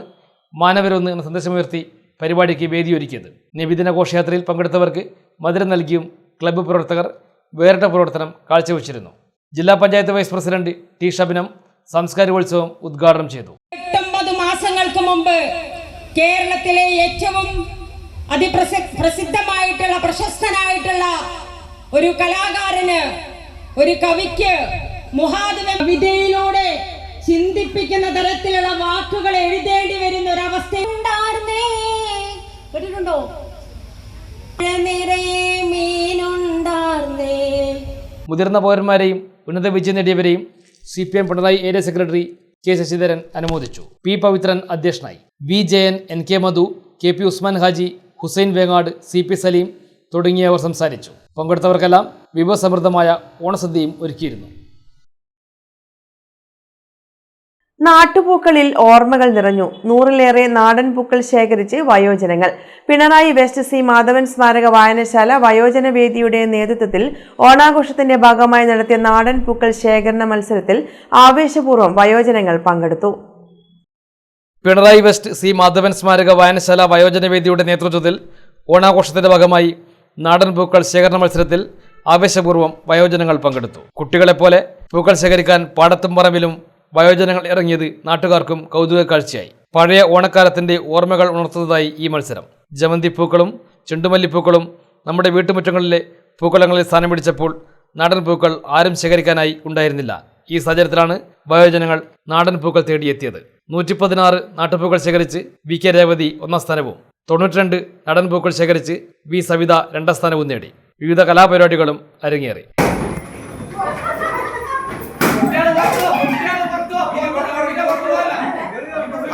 മാനവരൊന്ന് എന്ന സന്ദേശമുയർത്തി പരിപാടിക്ക് വേദിയൊരുക്കിയത്. നബിദിന ഘോഷയാത്രയിൽ പങ്കെടുത്തവർക്ക് മധുരം നൽകിയും ക്ലബ്ബ് പ്രവർത്തകർ വേറിട്ട പ്രവർത്തനം കാഴ്ചവെച്ചിരുന്നു. ജില്ലാ പഞ്ചായത്ത് വൈസ് പ്രസിഡന്റ് ടി ഷബിനം സാംസ്കാരികോത്സവം ഉദ്ഘാടനം ചെയ്തു. 8 മാസങ്ങൾക്ക് മുമ്പ് കേരളത്തിലെ ഏറ്റവും പ്രസിദ്ധമായിട്ടുള്ള പ്രശസ്തനായിട്ടുള്ള ഒരു കലാകാരന്, ഒരു കവിക്ക് കവിതയിലൂടെ ചിന്തിപ്പിക്കുന്ന തരത്തിലുള്ള വാക്കുകൾ എഴുതേണ്ടി വരുന്ന ഒരവസ്ഥയുണ്ടായിരുന്നേ. കേട്ടിട്ടുണ്ടോ? മുതിർന്ന പൗരന്മാരെയും ഉന്നത വിജയം നേടിയവരെയും CPM Pinarayi area secretary K Sasidharan അനുമോദിച്ചു. P പവിത്രൻ അധ്യക്ഷനായി. V ജയൻ, NK മധു, KP ഉസ്മാൻ ഹാജി, ഹുസൈൻ വേങ്ങാട്, CP സലീം തുടങ്ങിയവർ സംസാരിച്ചു. പങ്കെടുത്തവർക്കെല്ലാം വിഭവസമൃദ്ധമായ ഓണസദ്യയും ഒരുക്കിയിരുന്നു. നാട്ടുപൂക്കളിൽ ഓർമ്മകൾ നിറഞ്ഞു. 100-ലേറെ നാടൻ പൂക്കൾ ശേഖരിച്ച് വയോജനങ്ങൾ. പിണറായി വെസ്റ്റ് C മാധവൻ സ്മാരക വായനശാല വയോജന വേദിയുടെ നേതൃത്വത്തിൽ ഓണാഘോഷത്തിന്റെ ഭാഗമായി നടത്തിയ നാടൻ പൂക്കൾ ശേഖരണ മത്സരത്തിൽ ആവേശപൂർവ്വം വയോജനങ്ങൾ പങ്കെടുത്തു. പിണറായി വെസ്റ്റ് സി മാധവൻ സ്മാരക വായനശാല വയോജനവേദിയുടെ നേതൃത്വത്തിൽ ഓണാഘോഷത്തിന്റെ ഭാഗമായി നാടൻ പൂക്കൾ ശേഖരണ മത്സരത്തിൽ ആവേശപൂർവ്വം വയോജനങ്ങൾ പങ്കെടുത്തു. കുട്ടികളെപ്പോലെ പൂക്കൾ ശേഖരിക്കാൻ പാടത്തും പറമ്പിലും വയോജനങ്ങൾ ഇറങ്ങിയത് നാട്ടുകാർക്കും കൗതുക കാഴ്ചയായി. പഴയ ഓണക്കാലത്തിന്റെ ഓർമ്മകൾ ഉണർത്തുന്നതായി ഈ മത്സരം. ജമന്തിപ്പൂക്കളും ചെണ്ടുമല്ലിപ്പൂക്കളും നമ്മുടെ വീട്ടുമുറ്റങ്ങളിലെ പൂക്കളങ്ങളിൽ സ്ഥാനം പിടിച്ചപ്പോൾ നാടൻ പൂക്കൾ ആരും ശേഖരിക്കാനായി ഉണ്ടായിരുന്നില്ല. ഈ സാഹചര്യത്തിലാണ് വയോജനങ്ങൾ നാടൻ പൂക്കൾ തേടിയെത്തിയത്. 116 നാട്ടുപൂക്കൾ ശേഖരിച്ച് വി കെ രേവതി 1ാം സ്ഥാനവും 92 നാടൻ പൂക്കൾ ശേഖരിച്ച് വി സവിത 2ാം സ്ഥാനവും നേടി. വിവിധ കലാപരിപാടികളും അരങ്ങേറി.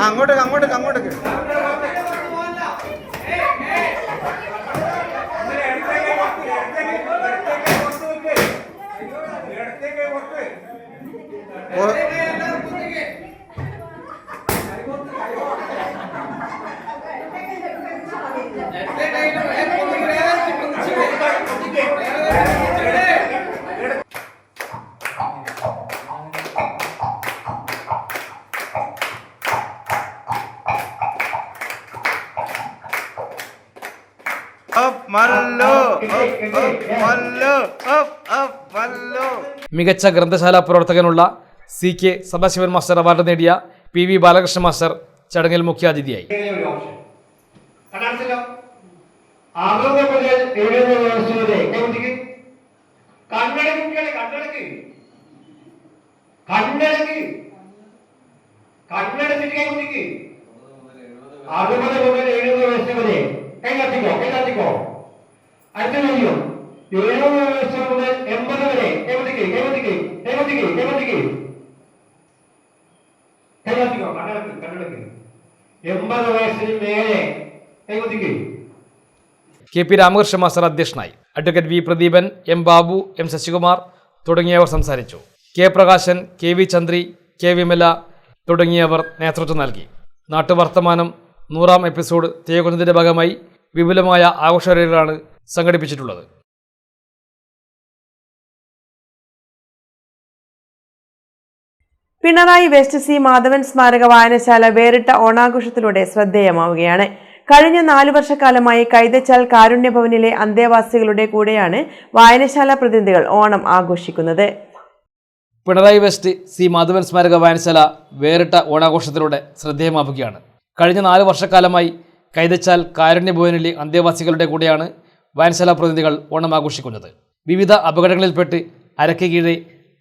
അങ്ങോട്ടേക്ക് മികച്ച ഗ്രന്ഥശാല പ്രവർത്തകനുള്ള C K Sadasivan master award നേടിയ പി വി ബാലകൃഷ്ണ മാസ്റ്റർ ചടങ്ങിൽ മുഖ്യാതിഥിയായി. കെ പി രാമകൃഷ്ണ മാസ്റ്റർ അധ്യക്ഷനായി. Advocate V Pradeepan, M Babu, M Sasikumar തുടങ്ങിയവർ സംസാരിച്ചു. K Prakashan, K V Chandri, K Vimala തുടങ്ങിയവർ നേതൃത്വം നൽകി. നാട്ടുവർത്തമാനം 100ാം എപ്പിസോഡ് തികക്കുന്നതിന്റെ ഭാഗമായി വിപുലമായ ആഘോഷപരിപാടികളാണ് സംഘടിപ്പിച്ചിട്ടുള്ളത്. പിണറായി വെസ്റ്റ് സി മാധവൻ സ്മാരക വായനശാല വേറിട്ട ഓണാഘോഷത്തിലൂടെ ശ്രദ്ധേയമാവുകയാണ്. കഴിഞ്ഞ 4 വർഷക്കാലമായി കൈതച്ചാൽ കാരുണ്യഭവനിലെ അന്തേവാസികളുടെ കൂടെയാണ് വായനശാല പ്രതിനിധികൾ ഓണം ആഘോഷിക്കുന്നത്. പിണറായി വെസ്റ്റ് സി മാധവൻ സ്മാരക വായനശാല വേറിട്ട ഓണാഘോഷത്തിലൂടെ ശ്രദ്ധേയമാവുകയാണ്. കഴിഞ്ഞ 4 വർഷക്കാലമായി കൈതച്ചാൽ കാരുണ്യഭവനിലെ അന്തേവാസികളുടെ കൂടെയാണ് വായനശാല പ്രതിനിധികൾ ഓണം ആഘോഷിക്കുന്നത്. വിവിധ അപകടങ്ങളിൽപ്പെട്ട് അരക്ക് കീഴെ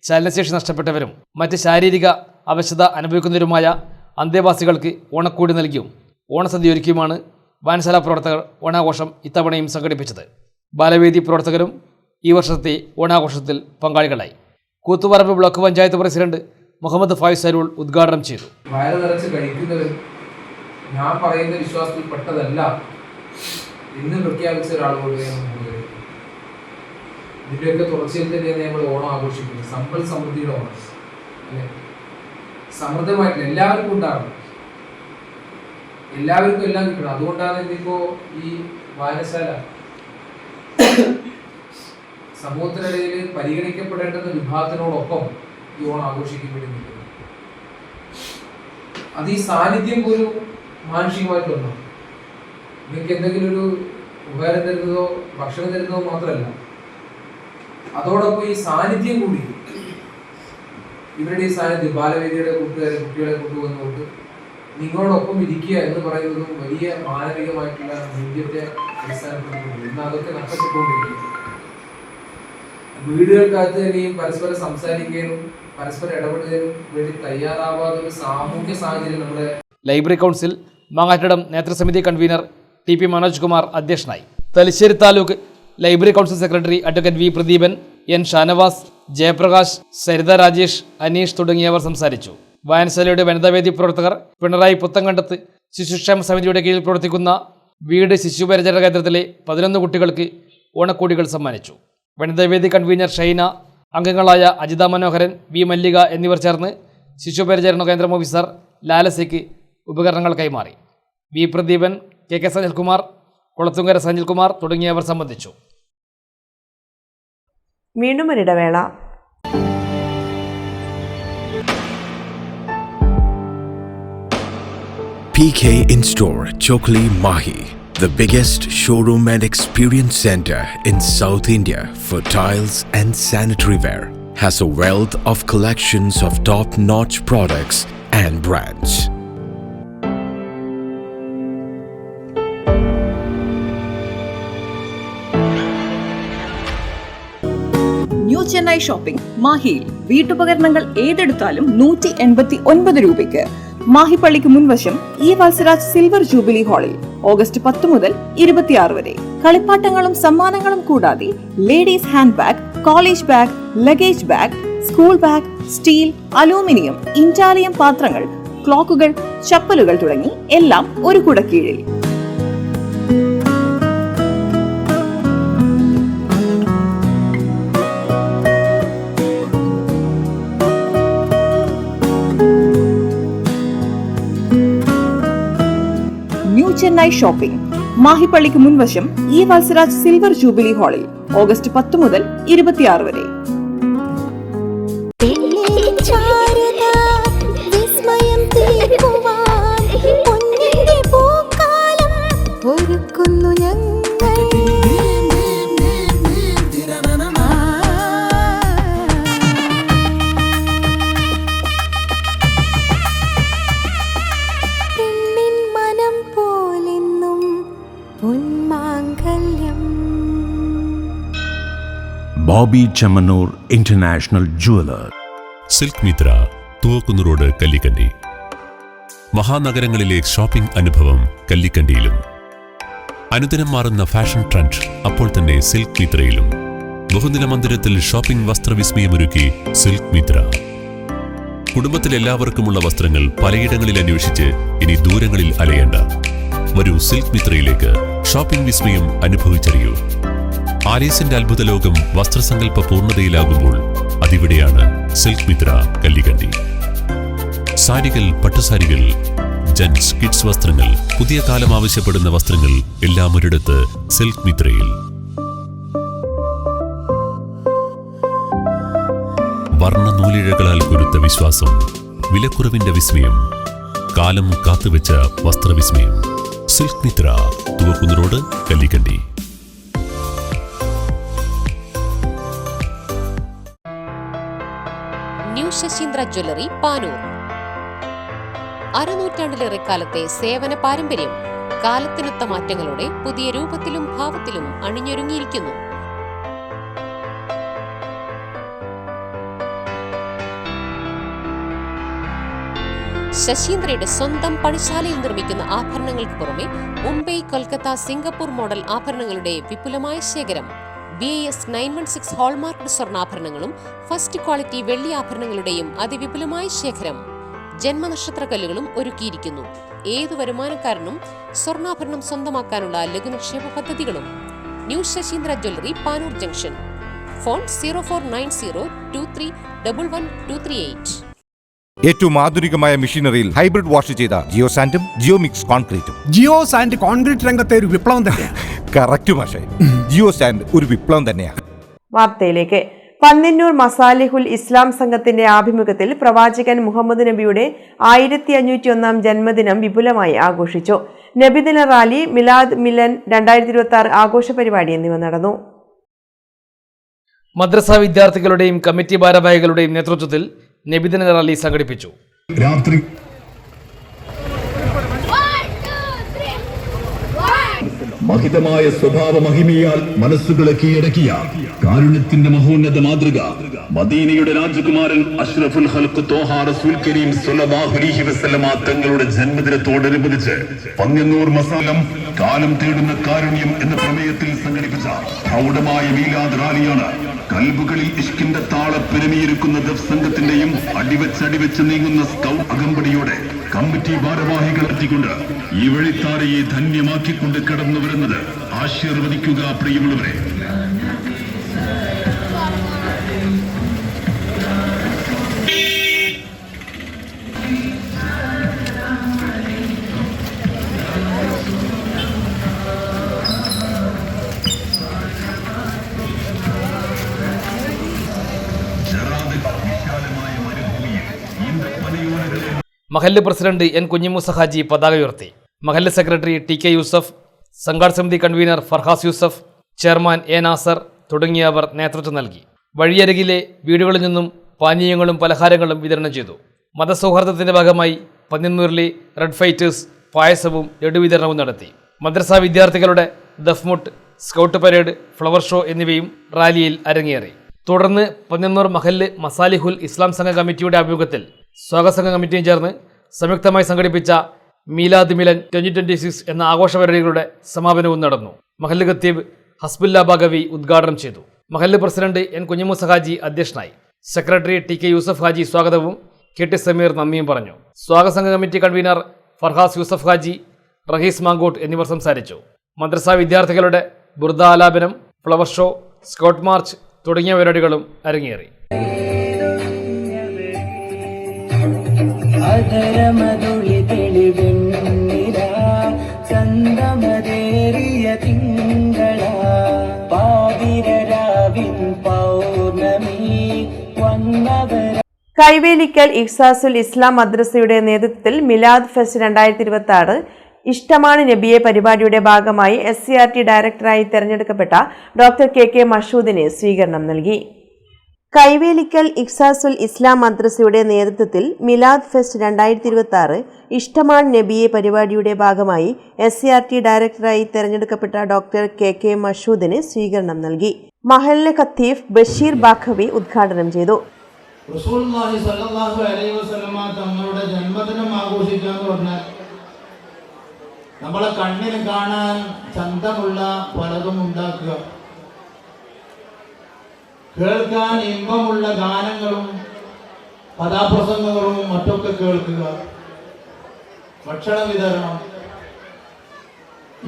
ചലനശേഷി നഷ്ടപ്പെട്ടവരും മറ്റ് ശാരീരിക അവശത അനുഭവിക്കുന്നവരുമായ അന്തേവാസികൾക്ക് ഓണക്കൂടി നൽകിയും ഓണസദ്യ ഒരുക്കിയുമാണ് വായനശാല പ്രവർത്തകർ ഓണാഘോഷം ഇത്തവണയും സംഘടിപ്പിച്ചത്. ബാലവേദി പ്രവർത്തകരും ഈ വർഷത്തെ ഓണാഘോഷത്തിൽ പങ്കാളികളായി. കൂത്തുപറമ്പ് ബ്ലോക്ക് പഞ്ചായത്ത് പ്രസിഡന്റ് മുഹമ്മദ് ഫായിസ് അരുൾ ഉദ്ഘാടനം ചെയ്തു. വയറ് നിറച്ച് കഴിക്കുന്നവർ ഞാൻ പറയുന്ന വിശ്വാസത്തിൽ പെട്ടതല്ല ഇന്ന് പ്രഖ്യാപിച്ച ഒരാളോട് ഇതിൻ്റെയൊക്കെ തുടർച്ചയിൽ തന്നെയാണ് നമ്മൾ ഓണം ആഘോഷിക്കുന്നത്. സമ്പൽ സമൃദ്ധിയുടെ ഓണം അല്ലെ, സമൃദ്ധമായിട്ടില്ല, എല്ലാവർക്കും ഉണ്ടാകണം, എല്ലാവർക്കും എല്ലാം കിട്ടണം. അതുകൊണ്ടാണ് ഇന്നിപ്പോ ഈ വായനശാല സമൂഹത്തിനിടയിൽ പരിഗണിക്കപ്പെടേണ്ടുന്ന വിഭാഗത്തിനോടൊപ്പം ഈ ഓണം ആഘോഷിക്കാൻ വേണ്ടി നിൽക്കുന്നത്. അത് ഈ സാന്നിധ്യം പോലും മാനുഷികമായിട്ടൊന്നും നിങ്ങൾക്ക് എന്തെങ്കിലും ഒരു ഉപകാരം തരുന്നതോ ഭക്ഷണം തരുന്നതോ മാത്രമല്ല, അതോടൊപ്പം ഈ സാന്നിധ്യം കൂടി, ഇവരുടെ ഈ സാന്നിധ്യം ബാലവേദിയുടെ കൂട്ടുകാരെ കുട്ടികളെ കൊണ്ടുവന്നുകൊണ്ട് നിങ്ങളോടൊപ്പം ഇരിക്കുക എന്ന് പറയുന്നതും വലിയ മാനവികമായിട്ടുള്ള മൂല്യത്തെ അടിസ്ഥാനപ്പെടുത്തുന്നുണ്ട്. ഇന്ന് അതൊക്കെ നഷ്ടപ്പെട്ടുകൊണ്ടിരിക്കുന്നു. വീടുകൾക്കകത്ത് തന്നെയും പരസ്പരം സംസാരിക്കാനും പരസ്പരം ഇടപെടുന്നതിനും വേണ്ടി തയ്യാറാവാത്ത ഒരു സാമൂഹ്യ സാഹചര്യം നമ്മുടെ ലൈബ്രറി കൗൺസിൽ മാങ്ങാറ്റടം നേതൃസമിതി convener T P Manoj Kumar അധ്യക്ഷനായി. Thalassery taluk library council secretary advocate V Pradeepan, N Shanavas, Jayaprakash, Saritha Rajesh, Aneesh തുടങ്ങിയവർ സംസാരിച്ചു. വായനശാലയുടെ വനിതാവേദി പ്രവർത്തകർ പിണറായി പുത്തങ്കണ്ടത്ത് ശിശുക്ഷേമ സമിതിയുടെ കീഴിൽ പ്രവർത്തിക്കുന്ന വീട് ശിശുപരിചരണ കേന്ദ്രത്തിലെ 11 കുട്ടികൾക്ക് ഓണക്കോടികൾ സമ്മാനിച്ചു. വനിതാവേദി കൺവീനർ ഷൈന, അംഗങ്ങളായ അജിത മനോഹരൻ, വി മല്ലിക എന്നിവർ ചേർന്ന് ശിശുപരിചരണ കേന്ദ്രം ഓഫീസർ ലാലസയ്ക്ക് ഉപകരണങ്ങൾ കൈമാറി. V Pradeepan, K K Sanilkumar, Kulathunkara Sanilkumar തുടങ്ങിയവർ സംബന്ധിച്ചു. വീണ്ടും ഒരിടവേള. PK In-Store, Chokli, Mahi, the biggest showroom and experience center in South India for tiles and sanitary ware, has a wealth of collections of top-notch products and brands. New Chennai shopping മാഹിയിൽ വീട്ടുപകരണങ്ങൾ ഏതെടുത്താലും 189 രൂപയ്ക്ക്. മാഹി പള്ളിക്ക് മുൻവശം ഈ വത്സരാജ് സിൽവർ ജൂബിലി ഹാളിൽ ഓഗസ്റ്റ് 10 മുതൽ 26 വരെ. കളിപ്പാട്ടങ്ങളും സമ്മാനങ്ങളും കൂടാതെ ladies hand bag, college bag, luggage bag, school bag, steel, aluminium, ഇൻറ്റാലിയം പാത്രങ്ങൾ, ക്ലോക്കുകൾ, ചപ്പലുകൾ തുടങ്ങി എല്ലാം ഒരു കുടക്കീഴിൽ. ന്യൂ ചെന്നൈ ഷോപ്പിംഗ് മാഹി പള്ളിക്ക് മുൻവശം ഈ വത്സരാജ് സിൽവർ ജൂബിലി ഹാളിൽ ഓഗസ്റ്റ് 10 മുതൽ 26 വരെ. Bobby Chamanur International Jeweler. Silk Mitra, Thuvakkunnu road, Kallikandi. മഹാനഗരങ്ങളിലെ ഷോപ്പിംഗ് അനുഭവം കല്ലിക്കണ്ടിയിലും. അനുദിനം മാറുന്ന ഫാഷൻ ട്രെൻഡ് അപ്പോൾ തന്നെ സിൽക്ക് മിത്രയിലും. ബഹുനില മന്ദിരത്തിൽ ഷോപ്പിംഗ് വസ്ത്രവിസ്മയമൊരുക്കി സിൽക്ക് മിത്ര. കുടുംബത്തിലെല്ലാവർക്കുമുള്ള വസ്ത്രങ്ങൾ പലയിടങ്ങളിൽ അന്വേഷിച്ച് ഇനി ദൂരങ്ങളിൽ അലയേണ്ട. വരൂ സിൽക്ക് മിത്രയിലേക്ക്. ഷോപ്പിംഗ് വിസ്മയം അനുഭവിച്ചറിയൂ. ആലീസിന്റെ അത്ഭുത ലോകം വസ്ത്രസങ്കല്പ പൂർണ്ണതയിലാകുമ്പോൾ അതിവിടെയാണ് സിൽക്ക് മിത്ര, കല്ലിക്കണ്ടി. സാരികൾ, പട്ടുസാരികൾ, ജെന്റ്സ്, കിഡ്സ് വസ്ത്രങ്ങൾ, പുതിയ കാലം ആവശ്യപ്പെടുന്ന വസ്ത്രങ്ങൾ എല്ലാം ഒരിടത്ത് സിൽക്ക് മിത്രയിൽ. വർണ്ണ നൂലിഴകളാൽ കുരുത്ത വിശ്വാസം, വിലക്കുറവിന്റെ വിസ്മയം, കാലം കാത്തുവെച്ച വസ്ത്രവിസ്മയം. Silk Mitra, Thuvakkunnu road, Kallikandi. New Sasheendra jewellery, Panoor. അരനൂറ്റാണ്ടിലേറെ കാലത്തെ സേവന പാരമ്പര്യം കാലത്തിനൊത്ത മാറ്റങ്ങളോടെ പുതിയ രൂപത്തിലും ഭാവത്തിലും അണിഞ്ഞൊരുങ്ങിയിരിക്കുന്നു. ശശീന്ദ്രയുടെ സ്വന്തം പണിശാലയിൽ നിർമ്മിക്കുന്ന ആഭരണങ്ങൾക്ക് പുറമെ മുംബൈ, കൊൽക്കത്ത, സിംഗപ്പൂർ മോഡൽ ആഭരണങ്ങളുടെ വിപുലമായ ശേഖരം. BIS 916 ഹോൾമാർക്ക് സ്വർണ്ണാഭരണങ്ങളും ഫസ്റ്റ് ക്വാളിറ്റി വെള്ളി ആഭരണങ്ങളുടെയും അതിവിപുലമായ ശേഖരം. ജന്മനക്ഷത്രക്കല്ലുകളും ഒരുക്കിയിരിക്കുന്നു. ഏതു വരുമാനക്കാരനും സ്വർണ്ണാഭരണം സ്വന്തമാക്കാനുള്ള ലഘുനിക്ഷേപ പദ്ധതികളും. New Sasheendra jewellery, Panoor junction. Phone 049023112238. ഏറ്റവും ആധുനികമായ മെഷീനറിയിൽ ഹൈബ്രിഡ് വാഷ് ചെയ്ത ജിയോ സാൻഡും ജിയോ മിക്സ് കോൺക്രീറ്റും. ജിയോ സാൻഡ് കോൺക്രീറ്റ് രംഗത്തെ ഒരു വിപ്ലവം തന്നെയാണ്. കറക്റ്റ് മാഷേ, ജിയോ സാൻഡ് ഒരു വിപ്ലവം തന്നെയാണ്. വാർത്തയിലേക്ക്. പന്നിന്നൂർ മസാലിഹുൽ ഇസ്ലാം സംഘത്തിന്റെ ആഭിമുഖ്യത്തിൽ പ്രവാചകൻ മുഹമ്മദ് നബിയുടെ 1501 ജന്മദിനം വിപുലമായി ആഘോഷിച്ചു. നബിദിന റാലി, മിലാദ് മിലൻ 2026 ആഘോഷ പരിപാടി എന്നിവ നടന്നു. മദ്രസ വിദ്യാർത്ഥികളുടെയും കമ്മിറ്റി ഭാരവാഹികളുടെയും നേതൃത്വത്തിൽ നബിദിന റാലി സംഘടിപ്പിച്ചു. രാത്രി മഹിതമായ സ്വഭാവ മഹിമയാൽ മനസ്സുകളെ കീഴടക്കിയ കാരുണ്യത്തിന്റെ മഹോന്നത മാതൃക മദീനയുടെ രാജകുമാരൻ അഷ്റഫുൽ ഖൽഖ് ത്വാഹ റസൂൽ കരീം സ്വല്ലല്ലാഹു അലൈഹി വസല്ലമ തങ്ങളുടെ ജന്മദിനത്തോടനുബന്ധിച്ച് പന്നിന്നൂർ മസാലം കാലം തേടുന്ന കാരുണ്യം എന്ന പ്രമേയത്തിൽ സംഘടിപ്പിച്ച പ്രൗഢമായ മീലാദ് റാലിയാണ് കൽബുകളിൽ ഇഷ്കിന്റെ താളപ്പെരുമിയിരിക്കുന്ന ദഫ് സംഘത്തിന്റെയും അടിവെച്ച് നീങ്ങുന്ന സ്കൗട്ട് അകമ്പടിയോടെ കമ്മിറ്റി ഭാരവാഹികൾ എത്തിക്കൊണ്ട് ഈ വഴിത്താരയെ ധന്യമാക്കിക്കൊണ്ട് കടന്നു വരുന്നത് ആശീർവദിക്കുക പ്രിയമുള്ളവരെ. മഹല്ല് പ്രസിഡന്റ് എൻ കുഞ്ഞിമൂസ ഹാജി പതാക ഉയർത്തി. മഹല്ല് സെക്രട്ടറി ടി കെ യൂസഫ്, സംഘാടക സമിതി convener Farhas Yusuf, chairman A Nasar തുടങ്ങിയവർ നേതൃത്വം നൽകി. വഴിയരികിലെ വീടുകളിൽ നിന്നും പാനീയങ്ങളും പലഹാരങ്ങളും വിതരണം ചെയ്തു. മതസൗഹാർദ്ദത്തിന്റെ ഭാഗമായി പന്നിന്നൂരിലെ റെഡ് ഫൈറ്റേഴ്സ് പായസവും ലഡു വിതരണവും നടത്തി. മദ്രസ വിദ്യാർത്ഥികളുടെ ദഫ്മുട്ട്, സ്കൗട്ട് പരേഡ്, ഫ്ലവർ ഷോ എന്നിവയും റാലിയിൽ അരങ്ങേറി. തുടർന്ന് പന്നിന്നൂർ മഹല്ല് മസാലിഹുൽ ഇസ്ലാം സംഘ കമ്മിറ്റിയുടെ ആഭിമുഖ്യത്തിൽ സ്വാഗത സംഘ കമ്മിറ്റിയും ചേർന്ന് സംയുക്തമായി സംഘടിപ്പിച്ച മീലാദ് മിലൻ 2026 എന്ന ആഘോഷ പരിപാടികളുടെ സമാപനവും നടന്നു. മഹല്ല് ഖത്തീബ് ഹസ്ബുല്ല ബാഗവി ഉദ്ഘാടനം ചെയ്തു. മഹല്ല് പ്രസിഡന്റ് എൻ കുഞ്ഞിമൂസ ഹാജി അധ്യക്ഷനായി. Secretary T K Yusuf Haji സ്വാഗതവും കെ ടി സമീർ നന്ദിയും പറഞ്ഞു. സ്വാഗത സംഘ കമ്മിറ്റി കൺവീനർ ഫർഹാസ് യൂസഫ് ഹാജി, റഹീസ് മാങ്കോട്ട് എന്നിവർ സംസാരിച്ചു. മദ്രസ വിദ്യാർത്ഥികളുടെ ബുർദ ആലാപനം, ഫ്ലവർ ഷോ, സ്കൗട്ട് മാർച്ച് തുടങ്ങിയ പരിപാടികളും അരങ്ങേറി. കൈവേലിക്കൽ ഇഖ്സാസുൽ ഇസ്ലാം മദ്രസയുടെ നേതൃത്വത്തിൽ മിലാദ് ഫെസ്റ്റ് 2026 ഇഷ്ടമാണ് നബിയെ പരിപാടിയുടെ ഭാഗമായി SCRT ഡയറക്ടറായി തെരഞ്ഞെടുക്കപ്പെട്ട ഡോക്ടർ കെ മഷൂദിന് സ്വീകരണം നൽകി. കൈവേലിക്കൽ ഇഖ്സാസുൽ ഇസ്ലാം മദ്രസയുടെ നേതൃത്വത്തിൽ മിലാദ് ഫെസ്റ്റ് 2026 ഇഷ്ടമാണ് നബിയെ പരിപാടിയുടെ ഭാഗമായി SCRT ഡയറക്ടറായി തെരഞ്ഞെടുക്കപ്പെട്ട ഡോക്ടർ കെ മഷൂദിന് സ്വീകരണം നൽകി. മഹല്ല് ഖത്തീഫ് ബഷീർ ബാഖവി ഉദ്ഘാടനം ചെയ്തു. റസൂലുള്ളാഹി സ്വല്ലല്ലാഹു അലൈഹി വസല്ലമ തങ്ങളുടെ ജന്മദിനം ആഘോഷിക്കുക എന്ന് പറഞ്ഞാൽ നമ്മളെ കണ്ണിന് കാണാൻ ചന്തമുള്ള പലതും ഉണ്ടാക്കുക, കേൾക്കാൻ ഇമ്പമുള്ള ഗാനങ്ങളും കഥാപ്രസംഗങ്ങളും മറ്റൊക്കെ കേൾക്കുക, ഭക്ഷണ വിതരണം,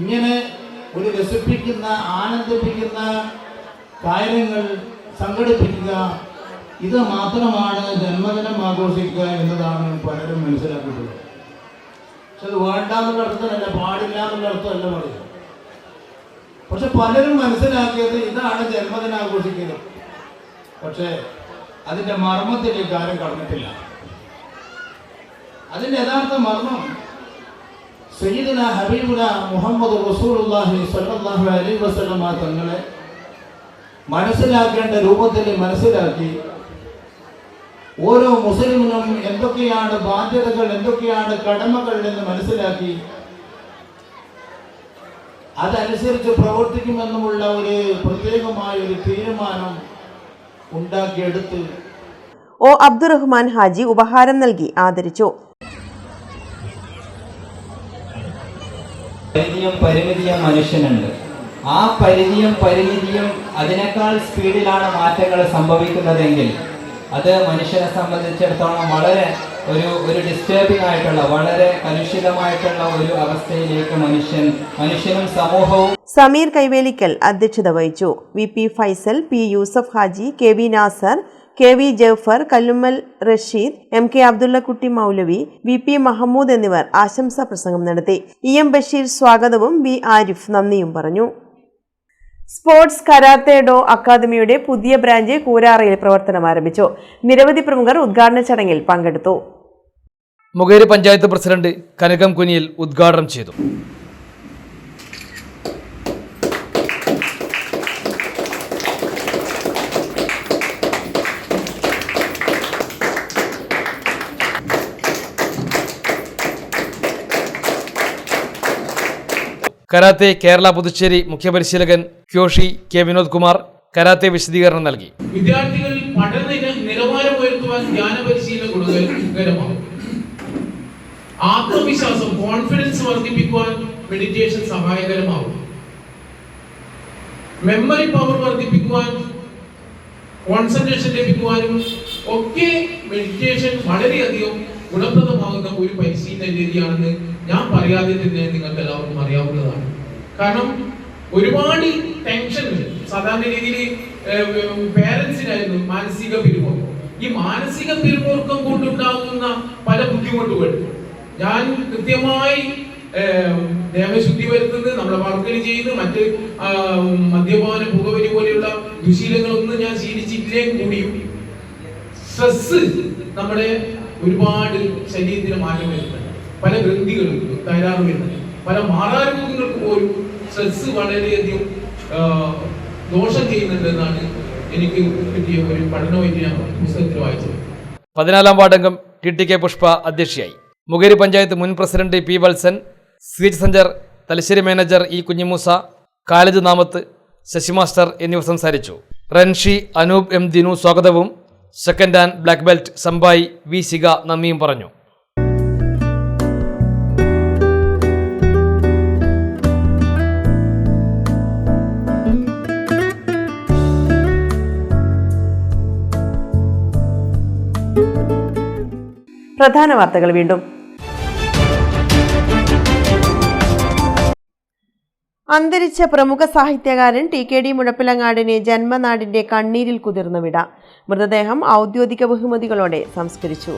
ഇങ്ങനെ ഒരു രസിപ്പിക്കുന്ന ആനന്ദിപ്പിക്കുന്ന കാര്യങ്ങൾ സംഘടിപ്പിക്കുക, ഇത് മാത്രമാണ് ജന്മദിനം ആഘോഷിക്കുക എന്നതാണ് പലരും മനസ്സിലാക്കിയിട്ടുള്ളത്. പക്ഷെ അത് വേണ്ട എന്നുള്ള അർത്ഥമല്ല, പാടില്ല എന്നുള്ള അർത്ഥമല്ല പറയുന്നത്. പക്ഷെ പലരും മനസ്സിലാക്കിയത് ഇതാണ് ജന്മദിനം ആഘോഷിക്കുന്നത്. പക്ഷേ അതിൻ്റെ മർമ്മത്തിലേക്ക് ആരും കടന്നിട്ടില്ല. അതിൻ്റെ യഥാർത്ഥ മർമ്മം സയ്യിദുന ഹബീബുന മുഹമ്മദ് റസൂലുള്ളാഹി സ്വല്ലല്ലാഹു അലൈഹി വസല്ലമ തങ്ങളെ മനസ്സിലാക്കേണ്ട രൂപത്തിൽ മനസ്സിലാക്കി ഓരോ മുസ്ലിമിനും എന്തൊക്കെയാണ് ബാധ്യതകൾ, എന്തൊക്കെയാണ് കടമകൾ എന്ന് മനസ്സിലാക്കി അതനുസരിച്ച് പ്രവർത്തിക്കുമെന്നുമുള്ള ഒരു പ്രത്യേകമായ ഒരു തീരുമാനം ഉണ്ടാക്കിയെടുത്ത് ഒ അബ്ദുറഹ്മാൻ ഹാജി ഉപഹാരം നൽകി ആദരിച്ചു. പരിമിതിയും മനുഷ്യനുണ്ട്. ആ പരിമിതിയും അതിനേക്കാൾ സ്പീഡിലാണ് മാറ്റങ്ങൾ സംഭവിക്കുന്നതെങ്കിൽ അത് മനുഷ്യനെ സംബന്ധിച്ചിടത്തോളം വളരെ ഒരു ഡിസ്റ്റർബിംഗ് ആയിട്ടുള്ള, വളരെ കലുഷിതമായിട്ടുള്ള ഒരു അവസ്ഥയിലേക്ക് മനുഷ്യനും സമൂഹവും. സമീർ കൈവേലിക്കൽ അധ്യക്ഷത വഹിച്ചു. VP Faisal, P Yusuf Haji, KV Nasar, KV Jafar, Kallummal Rasheed, MK Abdullakutty മൗലവി, VP മഹമ്മൂദ് എന്നിവർ ആശംസാ പ്രസംഗം നടത്തി. EM ബഷീർ സ്വാഗതവും B ആരിഫ് നന്ദിയും പറഞ്ഞു. സ്പോർട്സ് കരാത്തെ ഡോ അക്കാദമിയുടെ പുതിയ ബ്രാഞ്ച് കൂരാറയിൽ പ്രവർത്തനം ആരംഭിച്ചു. നിരവധി പ്രമുഖർ ഉദ്ഘാടന ചടങ്ങിൽ പങ്കെടുത്തു. മുകേരി പഞ്ചായത്ത് പ്രസിഡന്റ് കനകം കുനിയിൽ ഉദ്ഘാടനം ചെയ്തു. കരാത്തെ കേരള പുതുച്ചേരി മുഖ്യപരിശീലകൻ kyoshi K Vinod Kumar karate വിശദീകരണം നൽകി. വിദ്യാർത്ഥികളിൽ പഠന നിലവാരം ഉയർത്തുവാൻ ധ്യാന പരിശീലന ഗുണകരമാകും. ആത്മവിശ്വാസം, കോൺഫിഡൻസ് വർദ്ധിപ്പിക്കുവാൻ മെഡിറ്റേഷൻ സഹായകരമാകും. മെമ്മറി പവർ വർദ്ധിപ്പിക്കുവാൻ, കോൺസെൻട്രേഷൻ ലഭിക്കുവാനും ഒക്കെ മെഡിറ്റേഷൻ വളരെയധികം ഗുണപ്രദമാകുന്ന ഒരു പരിശീലന രീതിയാണെന്ന് ഞാൻ പറയാതെ തന്നെ നിങ്ങൾക്ക് എല്ലാവർക്കും അറിയാവുന്നതാണ്. കാരണം ഒരുപാട് ടെൻഷനുകൾ സാധാരണ രീതിയിൽ പേരൻസിനായിരുന്നു മാനസിക പിരിമുറുക്കം. ഈ മാനസിക പിരിമുറുക്കം കൊണ്ടുണ്ടാകുന്ന പല ബുദ്ധിമുട്ടുകൾ ഞാൻ കൃത്യമായി ദേഹശുദ്ധി വരുത്തുന്നത്, നമ്മളെ വർക്കല് ചെയ്യുന്നത്, മറ്റ് മദ്യപാന, പുകവലി പോലെയുള്ള ദുശീലങ്ങളൊന്നും ഞാൻ ശീലിച്ചിട്ടില്ലേ കൂടിയും സ്ട്രെസ് നമ്മുടെ ഒരുപാട് ശരീരത്തിന് മാറ്റം വരുന്നുണ്ട്, പല ഗ്രന്ഥികൾക്കും തകരാറ് വരുന്നുണ്ട്, പല മാറാരോഗങ്ങൾക്ക് പോലും സ്ട്രെസ് വളരെയധികം ദോഷം ചെയ്യുന്നുണ്ടെന്നാണ് എനിക്ക് കിട്ടിയ ഒരു പഠനമായിട്ട് ഞാൻ പുസ്തകത്തിൽ വായിച്ചത്. 14-ാം വാർഡംഗം TTK പുഷ്പ അധ്യക്ഷയായി. മുകേരി പഞ്ചായത്ത് മുൻ president P Valsan, CH Sanchar, Thalassery manager E Kunhimoosa, Khalid Namath, Sasi master എന്നിവർ സംസാരിച്ചു. റൻഷി, അനൂപ് M ദിനു സ്വാഗതവും സെക്കൻഡ് ആൻഡ് ബ്ലാക്ക് ബെൽറ്റ് സംബായി V സിഗ നന്ദിയും പറഞ്ഞു. പ്രധാന വാർത്തകൾ വീണ്ടും. അന്തരിച്ച പ്രമുഖ സാഹിത്യകാരൻ TKD മുഴപ്പിലങ്ങാടിനെ ജന്മനാടിന്റെ കണ്ണീരിൽ കുതിർന്ന വിട. മൃതദേഹം ഔദ്യോഗിക ബഹുമതികളോടെ സംസ്കരിച്ചു.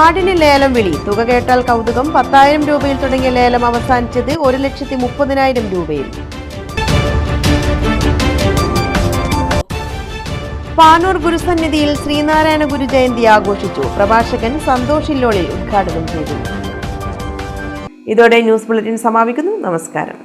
ആടിന് ലേലം വിളി. തുക കേട്ടാൽ കൗതുകം. 10,000 രൂപയിൽ തുടങ്ങിയ ലേലം അവസാനിച്ചത് 1,30,30,000 രൂപയിൽ. പാനൂർ ഗുരുസന്നിധിയിൽ ശ്രീനാരായണ ഗുരു ജയന്തി ആഘോഷിച്ചു. പ്രഭാഷകൻ സന്തോഷ് ഇല്ലോളിൽ ഉദ്ഘാടനം ചെയ്തു. ഇതോടെ ന്യൂസ് ബുള്ളറ്റിൻ സമാപിക്കുന്നു. നമസ്കാരം.